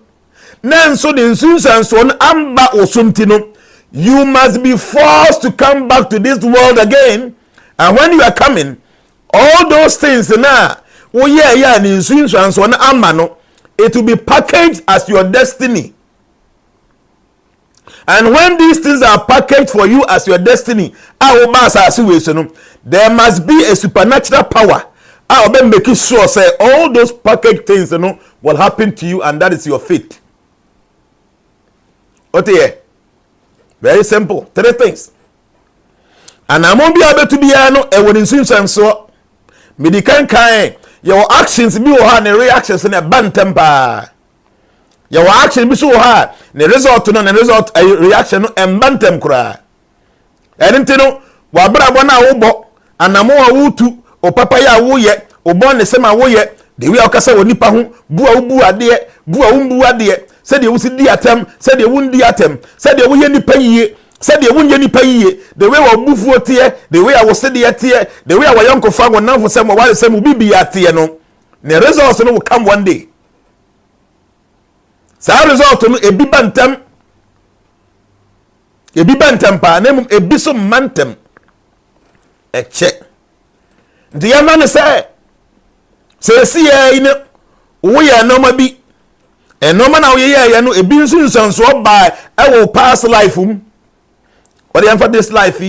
Na so the insunsan so amba osumtino. You must be forced to come back to this world again. And when you are coming, all those things na oh yeah the insunsan so amba no, it will be packaged as your destiny. And when these things are packaged for you as your destiny, there must be a supernatural power. I will make sure say all those packaged things will happen to you, and that is your fate. Okay, very simple. 3 things. And I won't be able to be a winning and so medical kind your actions be and reactions in a bad temper. Your action be so hard, the result to the result a reaction and bantem cry. I didn't know what Brabona Obo and Namoa Wutu or Papaya Woye or Bon the same Woye, the way Okasa Nipahu, Bua dear, Bua dear, said you would see the attempt, said you wouldn't the attempt, said you wouldn't any pay, said you wouldn't any pay, the way I move for tear, the way I was steady at tear, the way our uncle found now for some while the same will be at tear. No, the results will come one day. Sa result no ebi bantem pa na ebi so mantem eche ndi ya man say si ya ine wo ya no ma bi no ma na wo ya no ebi nsunsanso ba e wo past life what the for this life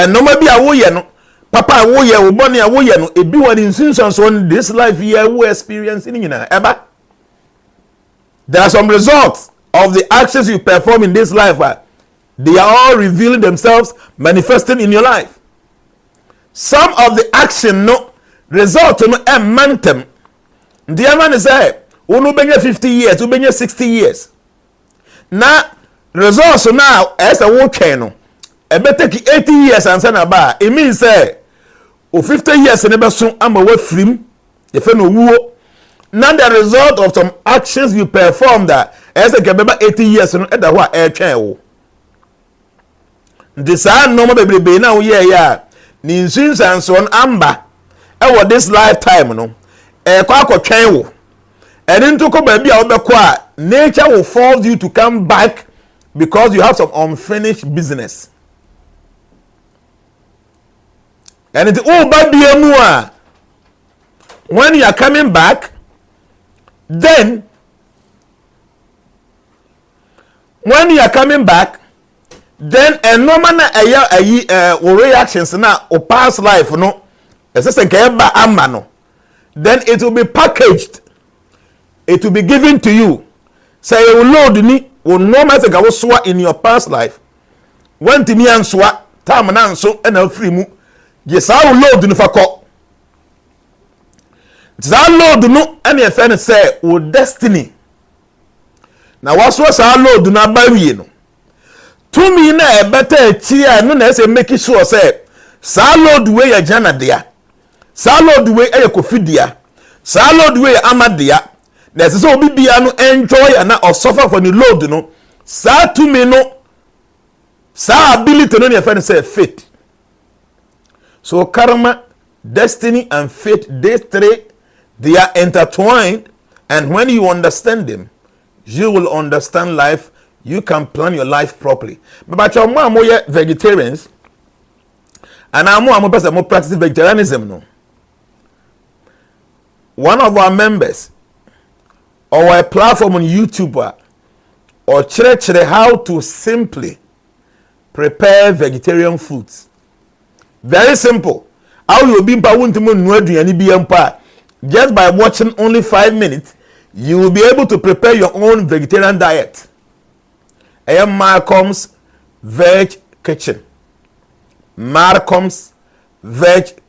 no ma bi a wo ye no papa wo ye wo boni a wo ye no ebi wo nsunsanso on this life ye wo experience ni nyina eba. There are some results of the actions you perform in this life. They are all revealing themselves, manifesting in your life. Some of the action no result no a mantem. The man is say, "Unu benye 50 years, unu benye 60 years." Na results now as a work no. E be take 80 years and say na ba. It means say, o 50 years ne be so am we frim. E fe no wuo. Now the result of some actions you perform that as a remember 80 years no at what air train. This are no more baby now yeah. Ninsin and so on amber. This lifetime no. Kwako train wo. And into ko baby a nature will force you to come back because you have some unfinished business. And it's all baby when you are coming back. Then, when you are coming back, then a normal reactions now or past life no, then it will be packaged. It will be given to you. Say you load ni will no matter go swa in your past life. When to me and swa time and so and a free mu. Yes, I will load in for that Lord no any friend say o destiny. Now what's our Lord na bawie no. To me na e better chia no na say make sure say sa Lord we ya Jnana dia. Sa Lord we e Kofi dia. Sa Lord we Ama dia. Na say obi bia no enjoy and or suffer for the Lord no. Sa to me no. Sa ability no na friend say faith. So karma, destiny and faith, these 3 they are intertwined, and when you understand them, you will understand life. You can plan your life properly. But your mom are vegetarians, and I'm more practice vegetarianism. No, one of our members or a platform on YouTube or church how to simply prepare vegetarian foods. Very simple. How you be just by watching only 5 minutes, you will be able to prepare your own vegetarian diet. I am Malcolm's Veg Kitchen. Malcolm's Veg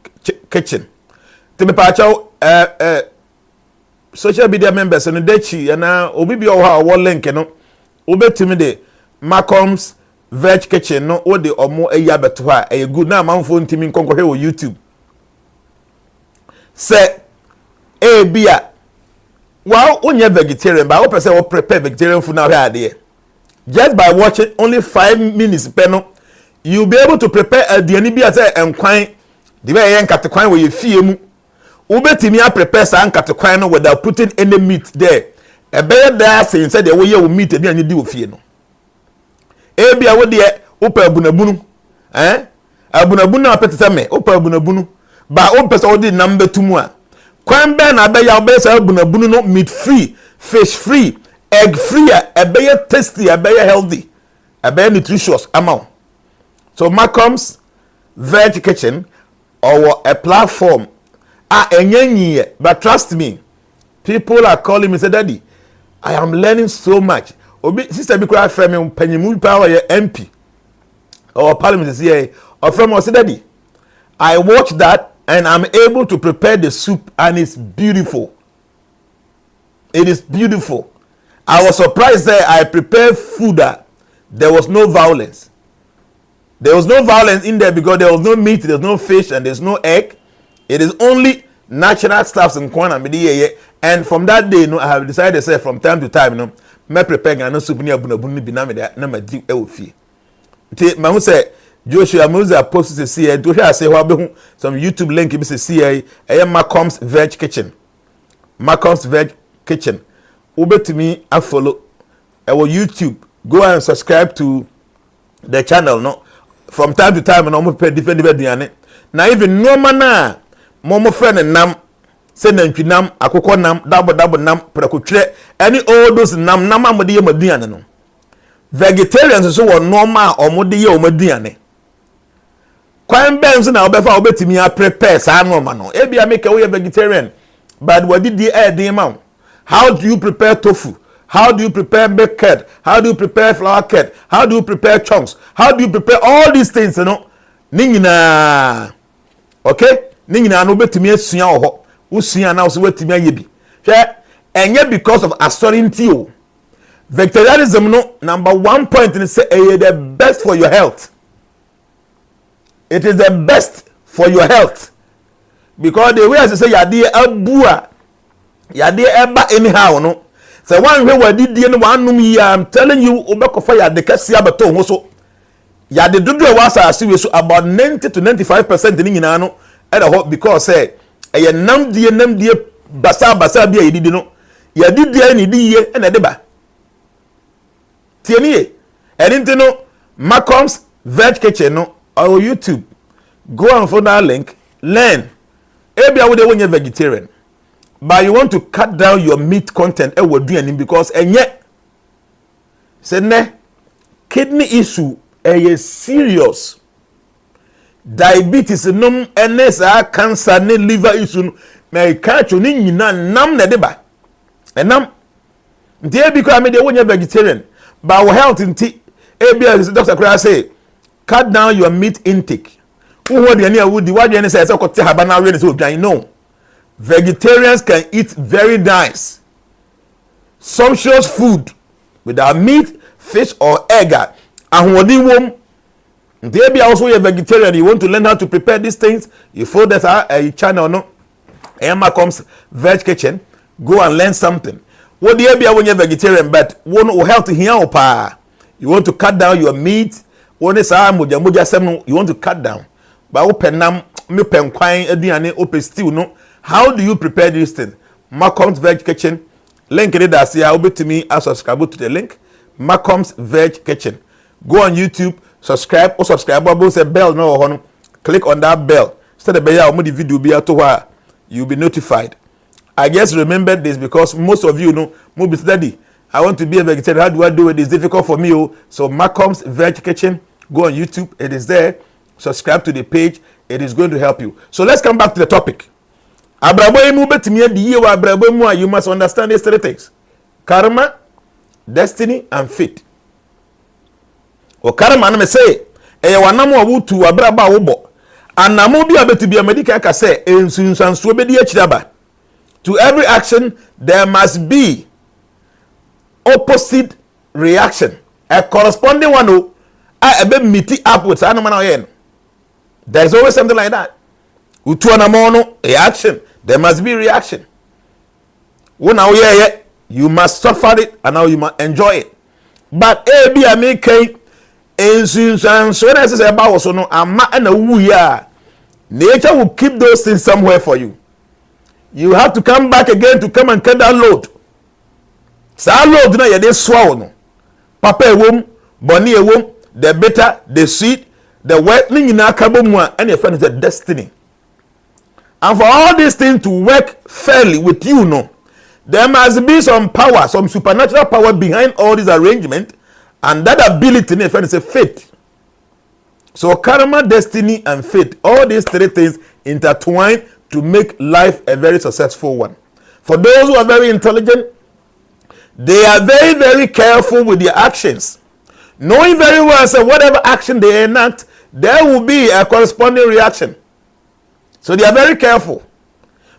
Kitchen. To be part of social media members no dechi na obi bi o ha wo link no obetimi de Malcolm's Veg Kitchen no wo de omo eya beto ha e good na manfo ntimi nkonkohwe wo YouTube se bia wow onye vegetarian ba wo pese wo prepare vegetarian food now here there just by watching only 5 minutes peno you'll be able to prepare a diani bia say enkwan de be yen katekwan wo ye fie mu ubetimi a prepare sa nkatekwan no without putting any meat there ebe there say say de wo ye wo meat e ani di wo fie no bia wo de opa abunabunu abunabunu na petete me opa abunabunu ba o pese wo de number 2 mu a kwan be na be ya be say abunabunu no meat free fish free egg free a be tasty a be healthy a be nutritious amount. So Malcolm's Veg Kitchen or a platform but trust me, people are calling me say daddy I am learning so much. Obi sister bi kura frame me panyimu power MP or parliament say or from us daddy I watch that and I'm able to prepare the soup and it's beautiful. It is beautiful. I was surprised that I prepared food that there was no violence. There was no violence in there because there was no meat, there's no fish, and there's no egg. It is only natural stuffs in Kwana. And from that day, I have decided to say from time to time, me prepare no soup near Bunabuni Binami that number deep elfie. Mahu say Joshua Musa posted to see to say some YouTube link to see a Malcolm's Veg Kitchen. Malcolm's Veg Kitchen. Ube to me, I follow our YouTube. Go and subscribe to the channel. No, from time to time, and I'm prepare different diane. Now even no mana, momo friend and nam, send them to nam, akoko nam, double nam, prakutre, any all those nam nama modiya modiana no. Vegetarians so were normal or modiya or modiane. Quite bands na obefa obeti me a prepare sa normal no. Ebi I make a way vegetarian, but what did the air the amount? How do you prepare tofu? How do you prepare baked curd? How do you prepare flour curd? How do you prepare chunks? How do you prepare all these things, you know? Ningina. Okay? Ningina no betimi asua oho. Usua na so wetimi ayebi. Hwe enye because of austerity o. Vegetarianism no number 1 point in say the best for your health. It is the best for your health. Because the way I say yade abua yade eba anyhow no. So one way we did no one num yi I'm telling you obekofa yade kase abeto ho so. Yade dudu e wasa asiwe so about 90 to 95% ni nyina no e da because say e nam die basa bia yidi no yade die ni di ye e na de ba. Tieni e no Malcolm's Veg Kitchen no or YouTube. Go and follow that link, learn. Ebia wo de wonye vegetarian. But you want to cut down your meat content because say ne kidney issue serious. Diabetes num NSA cancer ne liver issue may catch you ni nam ne deba. Enam ntie because I made the one vegetarian. But our health in tea Dr. Kra say cut down your meat intake. Who would any would what you say habana really so no. Vegetarians can eat very nice, sumptuous food without meat, fish, or egg. And what you want, maybe also a vegetarian. You want to learn how to prepare these things. You follow that a channel, no? Malcolm's Veg Kitchen. Go and learn something. What do you be when you're vegetarian? But one will help to hear pa. You want to cut down your meat. One is you want to cut down. But open nam me pen kwine ediane open stew no. How do you prepare this thing? Malcolm's Veg Kitchen. Link it that's here. Over to me. I subscribe to the link. Malcolm's Veg Kitchen. Go on YouTube. Subscribe. Or subscribe. Say bell no. Click on that bell. Instead of the video be out to where you'll be notified. I guess remember this because most of you know. Maybe study. I want to be a vegetarian. How do I do it? It's difficult for me. So Malcolm's Veg Kitchen. Go on YouTube. It is there. Subscribe to the page. It is going to help you. So let's come back to the topic. You must understand these 3 things: karma, destiny, and fate. O karma na me say e wanam awutu abraba wobo anamo bia betu bia medika ka say ensunsanso be di akiraba. To every action there must be opposite reaction, a corresponding one who I be meet up with animal. There is always something like that. A action, there must be reaction. Now you must suffer it and now you must enjoy it. But be a make and so as about so no ama and a nature will keep those things somewhere for you. You have to come back again to come and cut that load. So load na ye dey swallow no. Papa ewom, boni ewom, the bitter, the sweet, the wet ning na kabo mu and your friend is a destiny. And for all these things to work fairly with you, no, there must be some power, some supernatural power behind all this arrangement, and that ability, my friend, is a faith. So karma, destiny, and faith, all these three things intertwine to make life a very successful one. For those who are very intelligent, they are very, very careful with their actions, knowing very well that whatever action they enact, there will be a corresponding reaction. So they are very careful,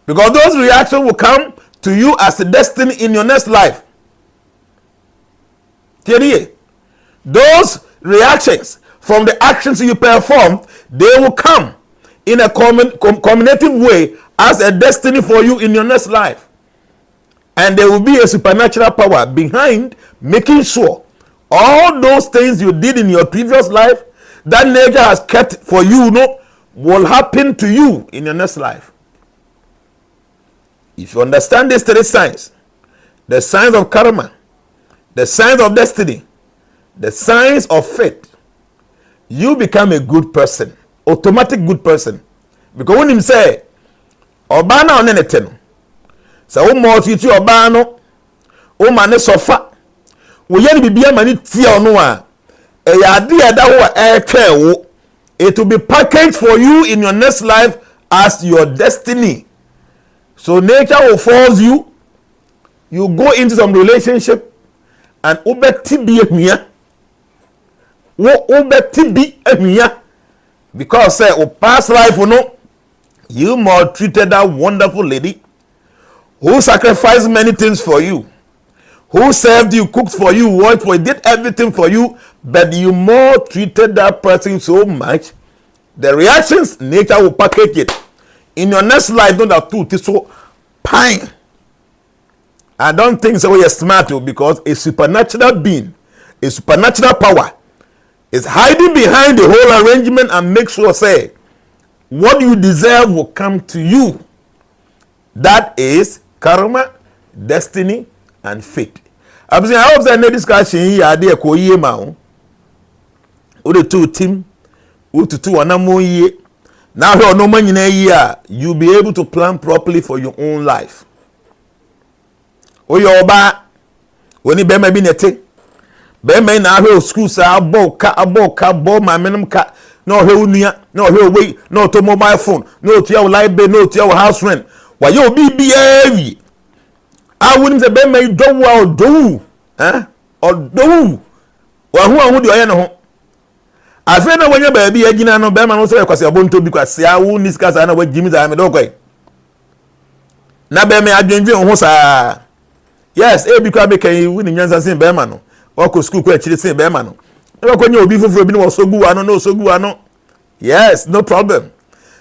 because those reactions will come to you as a destiny in your next life. Those reactions from the actions you perform, they will come in a combinative way as a destiny for you in your next life. And there will be a supernatural power behind making sure all those things you did in your previous life that nature has kept for you, will happen to you in your next life. If you understand these three signs, the signs of karma, the signs of destiny, the signs of faith, you become a good person, automatic good person. Because when him say, Obana on anything, so you Obano, mane sofa, we yet be a mani tia noa, a idea that it will be packaged for you in your next life as your destiny. So nature will force you. You go into some relationship and because say past life you maltreated that wonderful lady who sacrificed many things for you, who served you, cooked for you, worked for you, did everything for you, but you maltreated that person so much. The reactions, nature will package it in your next life. Don't have to so pine. I don't think so. You're smart because a supernatural being, a supernatural power is hiding behind the whole arrangement and make sure say what you deserve will come to you. That is karma, destiny, and fate. I hope that no discussion here. There ko yie ma o. O de two team, o tutu wanamo yie. Now here no man nyina yie, you be able to plan properly for your own life. O yo ba, oni be ma bi nete. Be ma na here school sa abo ka ma menum ka. No here unua, no here we, no to mobile phone, no to your light bill, no to your house rent. Why you be heavy? I wouldn't say be ma do wa do. Or do. Wa hu do no. Afei na wanya baabi agina no be ma no so kwase abonto bi kwase a wo niskas na wa jimi za me do kwai. Na be me adwenjwe ho saa. Yes, e bi kwa be kan wu ni nyansa sin be ma no. Wako school kwa chiri sin be ma no. Na ko nya obi foforo bi no sogu wa no no sogu wa no. Yes, no problem.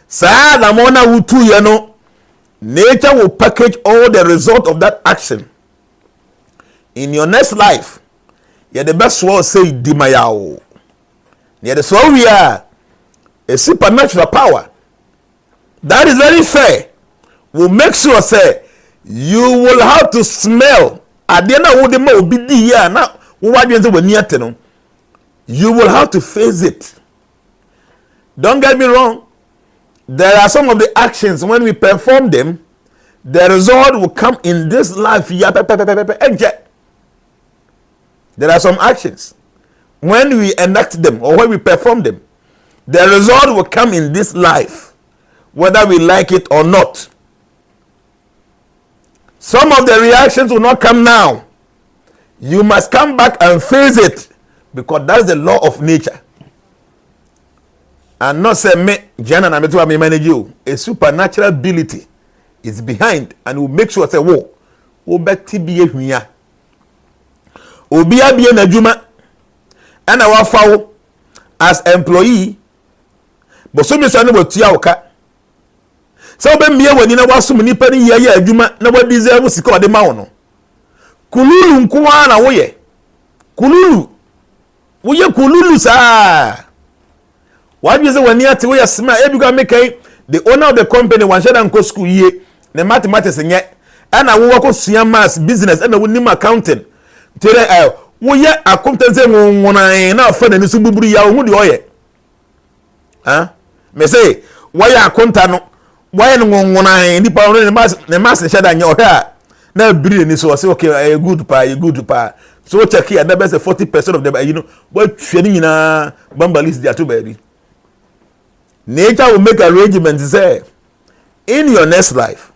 Saa na mo na wutu ye no. Nature will package all the result of that action in your next life. Yeah, the best word say dimayao. Yeah, that's why we are a supernatural power. That is very fair. Will make sure say you will have to smell. At the end of the month, be here now. You will have to face it. Don't get me wrong. There are some of the actions when we perform them, the result will come in this life. There are some actions when we enact them or when we perform them, the result will come in this life, whether we like it or not. Some of the reactions will not come now. You must come back and face it because that's the law of nature. And not say me, Jnana na me to manage you. A supernatural ability is behind and will make sure say, whoa, wo beti bi ehwia obi abie na adwuma ana wafa wo as employee bosomi so ne botua wo ka so be mie wani na wasom nipa ni ye adwuma na wa deserve sika ode ma wo no kululu nkuwa na wo ye kululu wo ye kululu sa wajwe ze wani ati wo ya sma ebi ga make the owner of the company wan share nko school ye ne mathematics nye ana wo wako sua maths business ana wo nim accounting tere wo ye accountancy nwona na fa na ni so buburu ya wo de oye me say wo ye accountant no wo ye nwona ni pa ne maths share anya ohe a na biri ni so say okay good pa so check here that best 40% of them you know what training nyina bamba list dia to baby nature will make arrangements say in your next life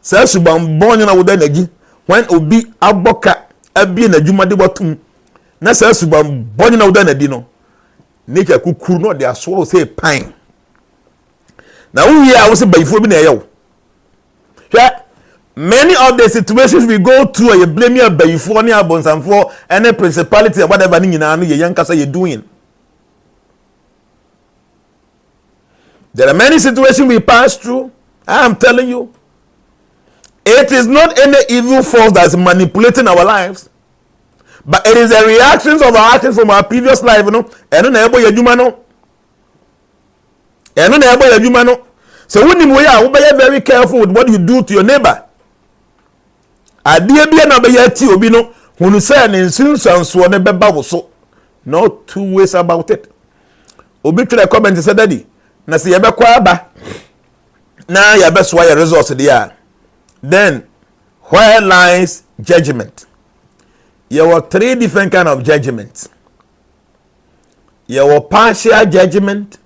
say suban born na wo da nagi when obi aboka abi na dwuma de botum na say suban born na wo da nadi no nature kukuru no they so say pine na wo here wo say bayifo bi na yew many of the situations we go through you blame your bayifo ni abonsanfo any principality whatever ni nyina no ye yankasa you doing. There are many situations we pass through. I am telling you, it is not any evil force that is manipulating our lives, but it is the reactions of our actions from our previous life, you know. So when you are very careful with what you do to your neighbor. No two ways about it. Obi to the comment said, Daddy. Na se yebe kwa aba na yebe so your results there, then where lies judgment? There were three different kind of judgments. There were partial judgment,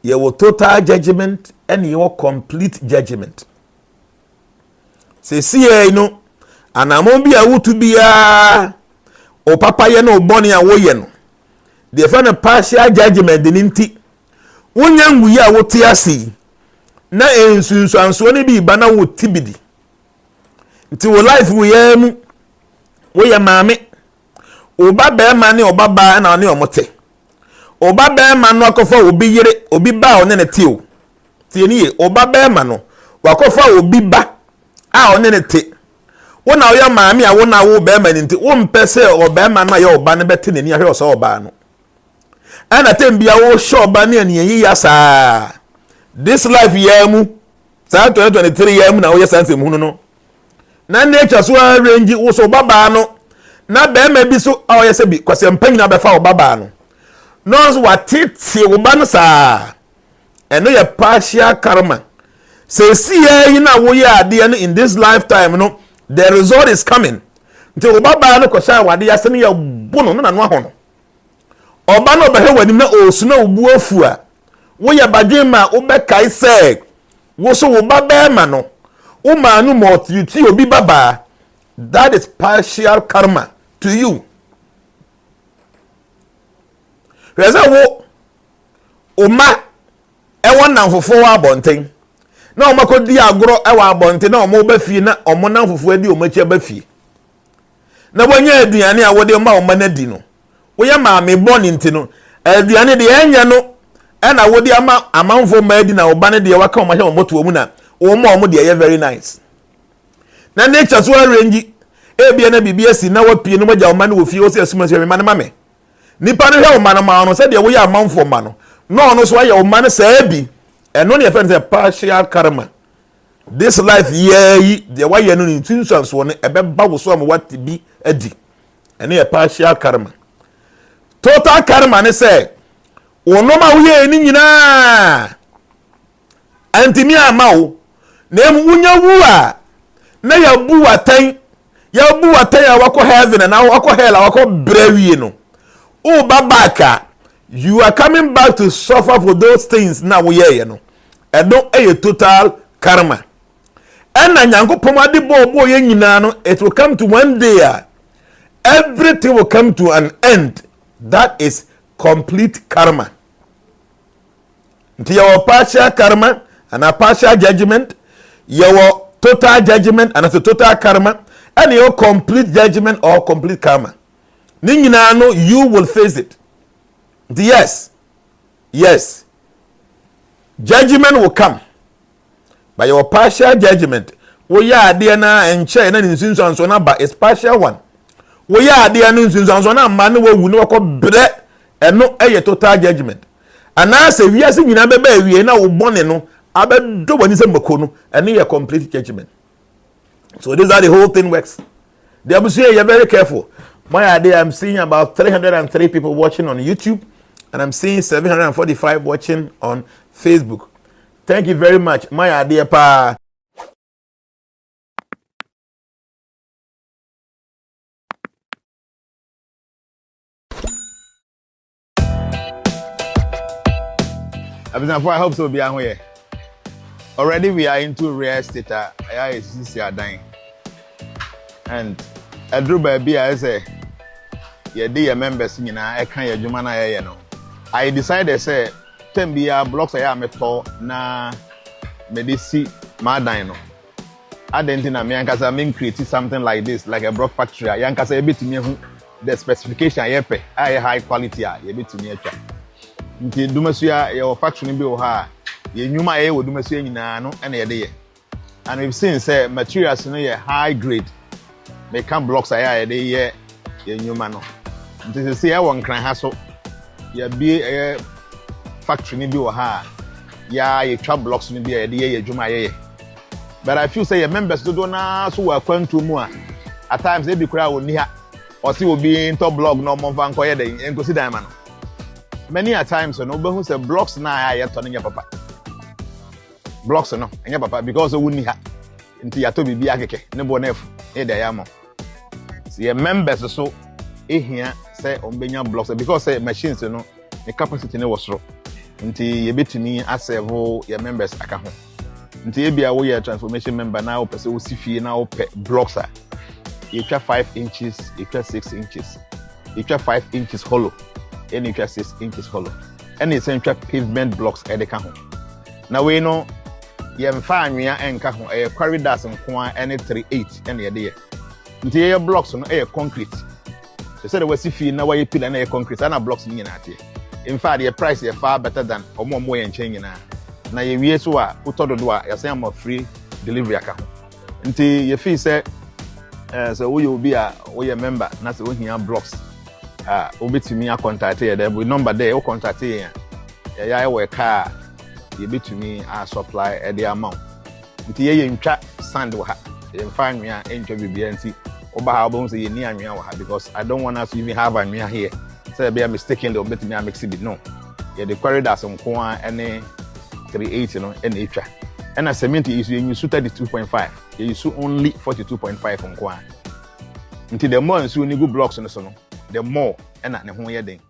there were total judgment, and there were complete judgment. Se see you know anamon bia wutu bia o papa ye no boni a wo ye no the friend partial judgment the ninti wonyangu ya wote ase na ensunsuanso ne bi ba na wote bidi nti wo life wo yam wo ya maame oba ba ma ne oba ba na ne omote oba ba ma no akofa obi yire obi ba o ne ne te o tie ni ye oba ba ma no wakofa obi ba a o ne ne te wona wo ya maame a wona wo ba ma nti wo mpese oba ma na ya oba ne bete ne ni ahwe o so oba no ana tembia wo show ba ne ani yasa this life yamu sa 2023 yamu na wo yasanse mu no na nature so range wo so baba no na be ma bi so a wo yasa bi kwase mpanyi na be fa wo baba no no so watete wo ba no sa eno ya partial karma say see yi na wo ya ade no in this lifetime no the result is coming nti wo baba no kwasha wade yasa ne ya bono na no ahono oba no behe wani na osu na obu afu a wo ya badwe ma wo be kai se wo so wo baba ma no wo ma no motuti obi baba that is partial karma to you. Reza wo oma e won nanfofo wa abonten na o makodi agoro e wa abonten na o mo ba fie na o mo nanfofo adi o machi ba fie na wonya aduane a wo de ma o ma na di no wo ya ma me born ntino aduane de enya no na wo de ama amanfo ma adi na oba ne de waka o ma hye o moto mu na o ma o mo de ye very nice na nature so arrange ebia na bibia si na wa pie no magya o ma na wo fie o se asuma se me ma me nipa no hye o ma no ma no se de wo ya amanfo ma no no no so ya o ma no sa bi eno ne friend say partial karma this life yi de wa ye no ni tinsanso ne ebe ba wo so am what bi adi ene ye partial karma. Total karma ne say onoma wo ye ni nyina antimi amawo na emu wunya wu a na ya bu watan ya wako heaven na wako hell wako brewie no o babaka you are coming back to suffer for those things na wo ye no edo eye total karma ena nyankopom ade bo ye nyina no it will come to one day everything will come to an end. That is complete karma. Nti your partial karma and a partial judgment, your total judgment and as a total karma, and your complete judgment or complete karma. No, you will face it. Yes, yes, judgment will come, but your partial judgment, we are there now and chain and instance on but it's partial one. We are there and instance on a man who know what bread and no a total judgment. And I say, we are saying, we are now born and no, I bet do one is a macono and a complete judgment. So this is how the whole thing works. The Abusia, you're very careful. My idea, I'm seeing about 303 people watching on YouTube, and I'm seeing 745 watching on Facebook. Thank you very much. My idea, pa. I hope so. Be here. Already we are into real estate. I is dying, and I drew by B. I say, yeah, dear members, I can't Jnana, no. I decided, say, 10 blocks I am a tall na medici my dino. I didn't think I mean creating something like this, like a block factory. Yanka say a bit to me the specification I pay, I high quality, a bit to me. Until Dumasia, your factory be ha, you knew my would Dumasia no any idea. And we've seen say materials in a high grade. Make come blocks I a day, you knew man. This is here one can hassle. You be a factory maybe or ha. Yeah, you trap blocks maybe a day, Juma. But I feel say your members do not so are going to more. At times they be crowd near or see will be into blog no more van and consider man. Many a times no but who say blocks now I turning your papa. Blocks no and your papa because of wouldn't have into your to be akeke, nebo nef, eh, the yamo. See your members so here say on Benya blocks because say machines you know the capacity no was wrong. Until you bit to me as several your members account. Until you be a transformation member now, person who see now blocks are. You try 5 inches, you try 6 inches, you try 5 inches hollow, and you try 6 inches hollow. And it's in pavement blocks at the cajon. Now we know you have found me and cajon a corridors and coin any 3/8 any idea. Until your blocks on air concrete. They said, was if you know why you put an air concrete and blocks in your in fact, your price is far better than or more and changing now. Now, you so put on the door, you say I'm a free delivery account. Until your fee said, so we will be a member, that's when you have blocks. Obi to me, I contact here, there will number there, or contact here. I work car, you be to me, I supply at the amount. Until you chat sand, you find me an interview BNC. Oba albums you near me because I don't want us to even have a me here. So be a mistaken the bit me mix it no. Yeah, the corridors on coin any 3/8 you know and each. And as cement is you use 32.5. You use only 42.5 on coin. Until the more you need good blocks on the sono, the more and at the home yarding.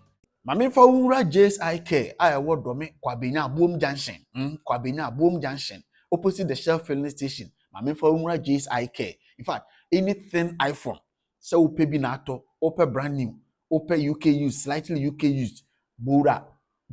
Mami fa wura JSIK I word do me Kwabenya Boom Junction. Kwabenya Boom Junction. Opposite the Shell filling station. Mami fa wura JSIK. In fact, anything iPhone. So upe binato, upe brand new, upe UK used, slightly UK used. Bura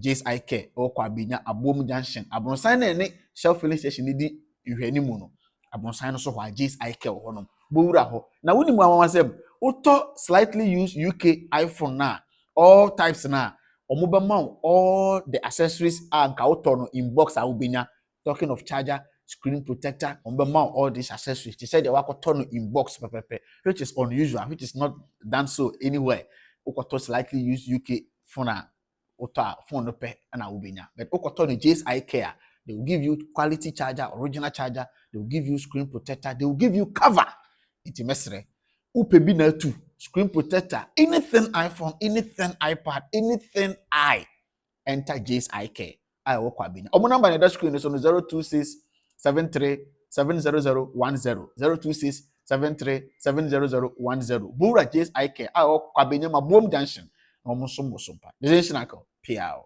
JSIK or Kwabenya Boom Junction. Abronsan any Shell filling station nidi yuheni muno. Abronsan so wa JSIK or honom. Bura ho. Na wuni mwa say uto slightly used UK iPhone na. All types na omoba mount all the accessories and kautono in box awubinya. Talking of charger, screen protector, omoba mount all these accessories. They said they were tono in box which is unusual, which is not done so anywhere. Okoto slightly used UK phone phone pe and awubinya. But okoto JSIK, they will give you quality charger, original charger, they will give you screen protector, they will give you cover. Iti mesre. Upebi na tu. Screen protector, anything iPhone, anything iPad, anything enter JSIK. I work with Bina. Our number on the screen is on 026 73 70010. 026 73 70010. Bura JSIK. I work with Bina. My boom junction. Almost some. The junction I call. Piao.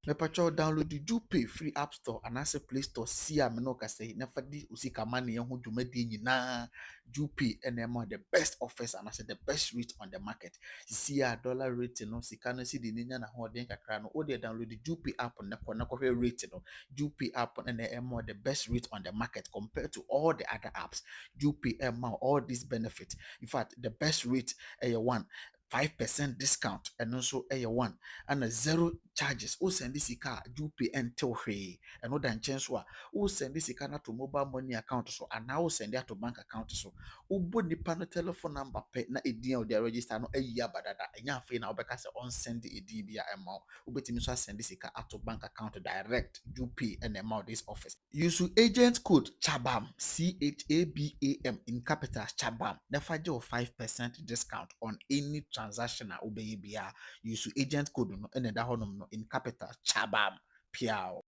Me pacho download the Jupe free app store and as a play store see a no ka say never di usika money ho dwumadi nyina Jupe and them are the best offers and I said the best rate on the market. See a dollar rate no sika no see the ninya na ho den kakra no o dey download the Jupe app on the rate no Jupe app and them are the best rate on the market compared to all the other apps. Jupe all these benefits. In fact, the best rate one 5% discount and also one and a zero charges. O send this car you pay until hey and no than chance o send this car to mobile money account so and now send it to bank account so o body the panel telephone number pay na edi or the register no a year badada and ya fe na obeka se on send the DBA amount o betimi so send this car to bank account direct you pay and amount this office use agent code chabam CHABAM in capitals chabam never do 5% discount on any transaction na obey bia use agent code no and that honum no in capital chabam piao.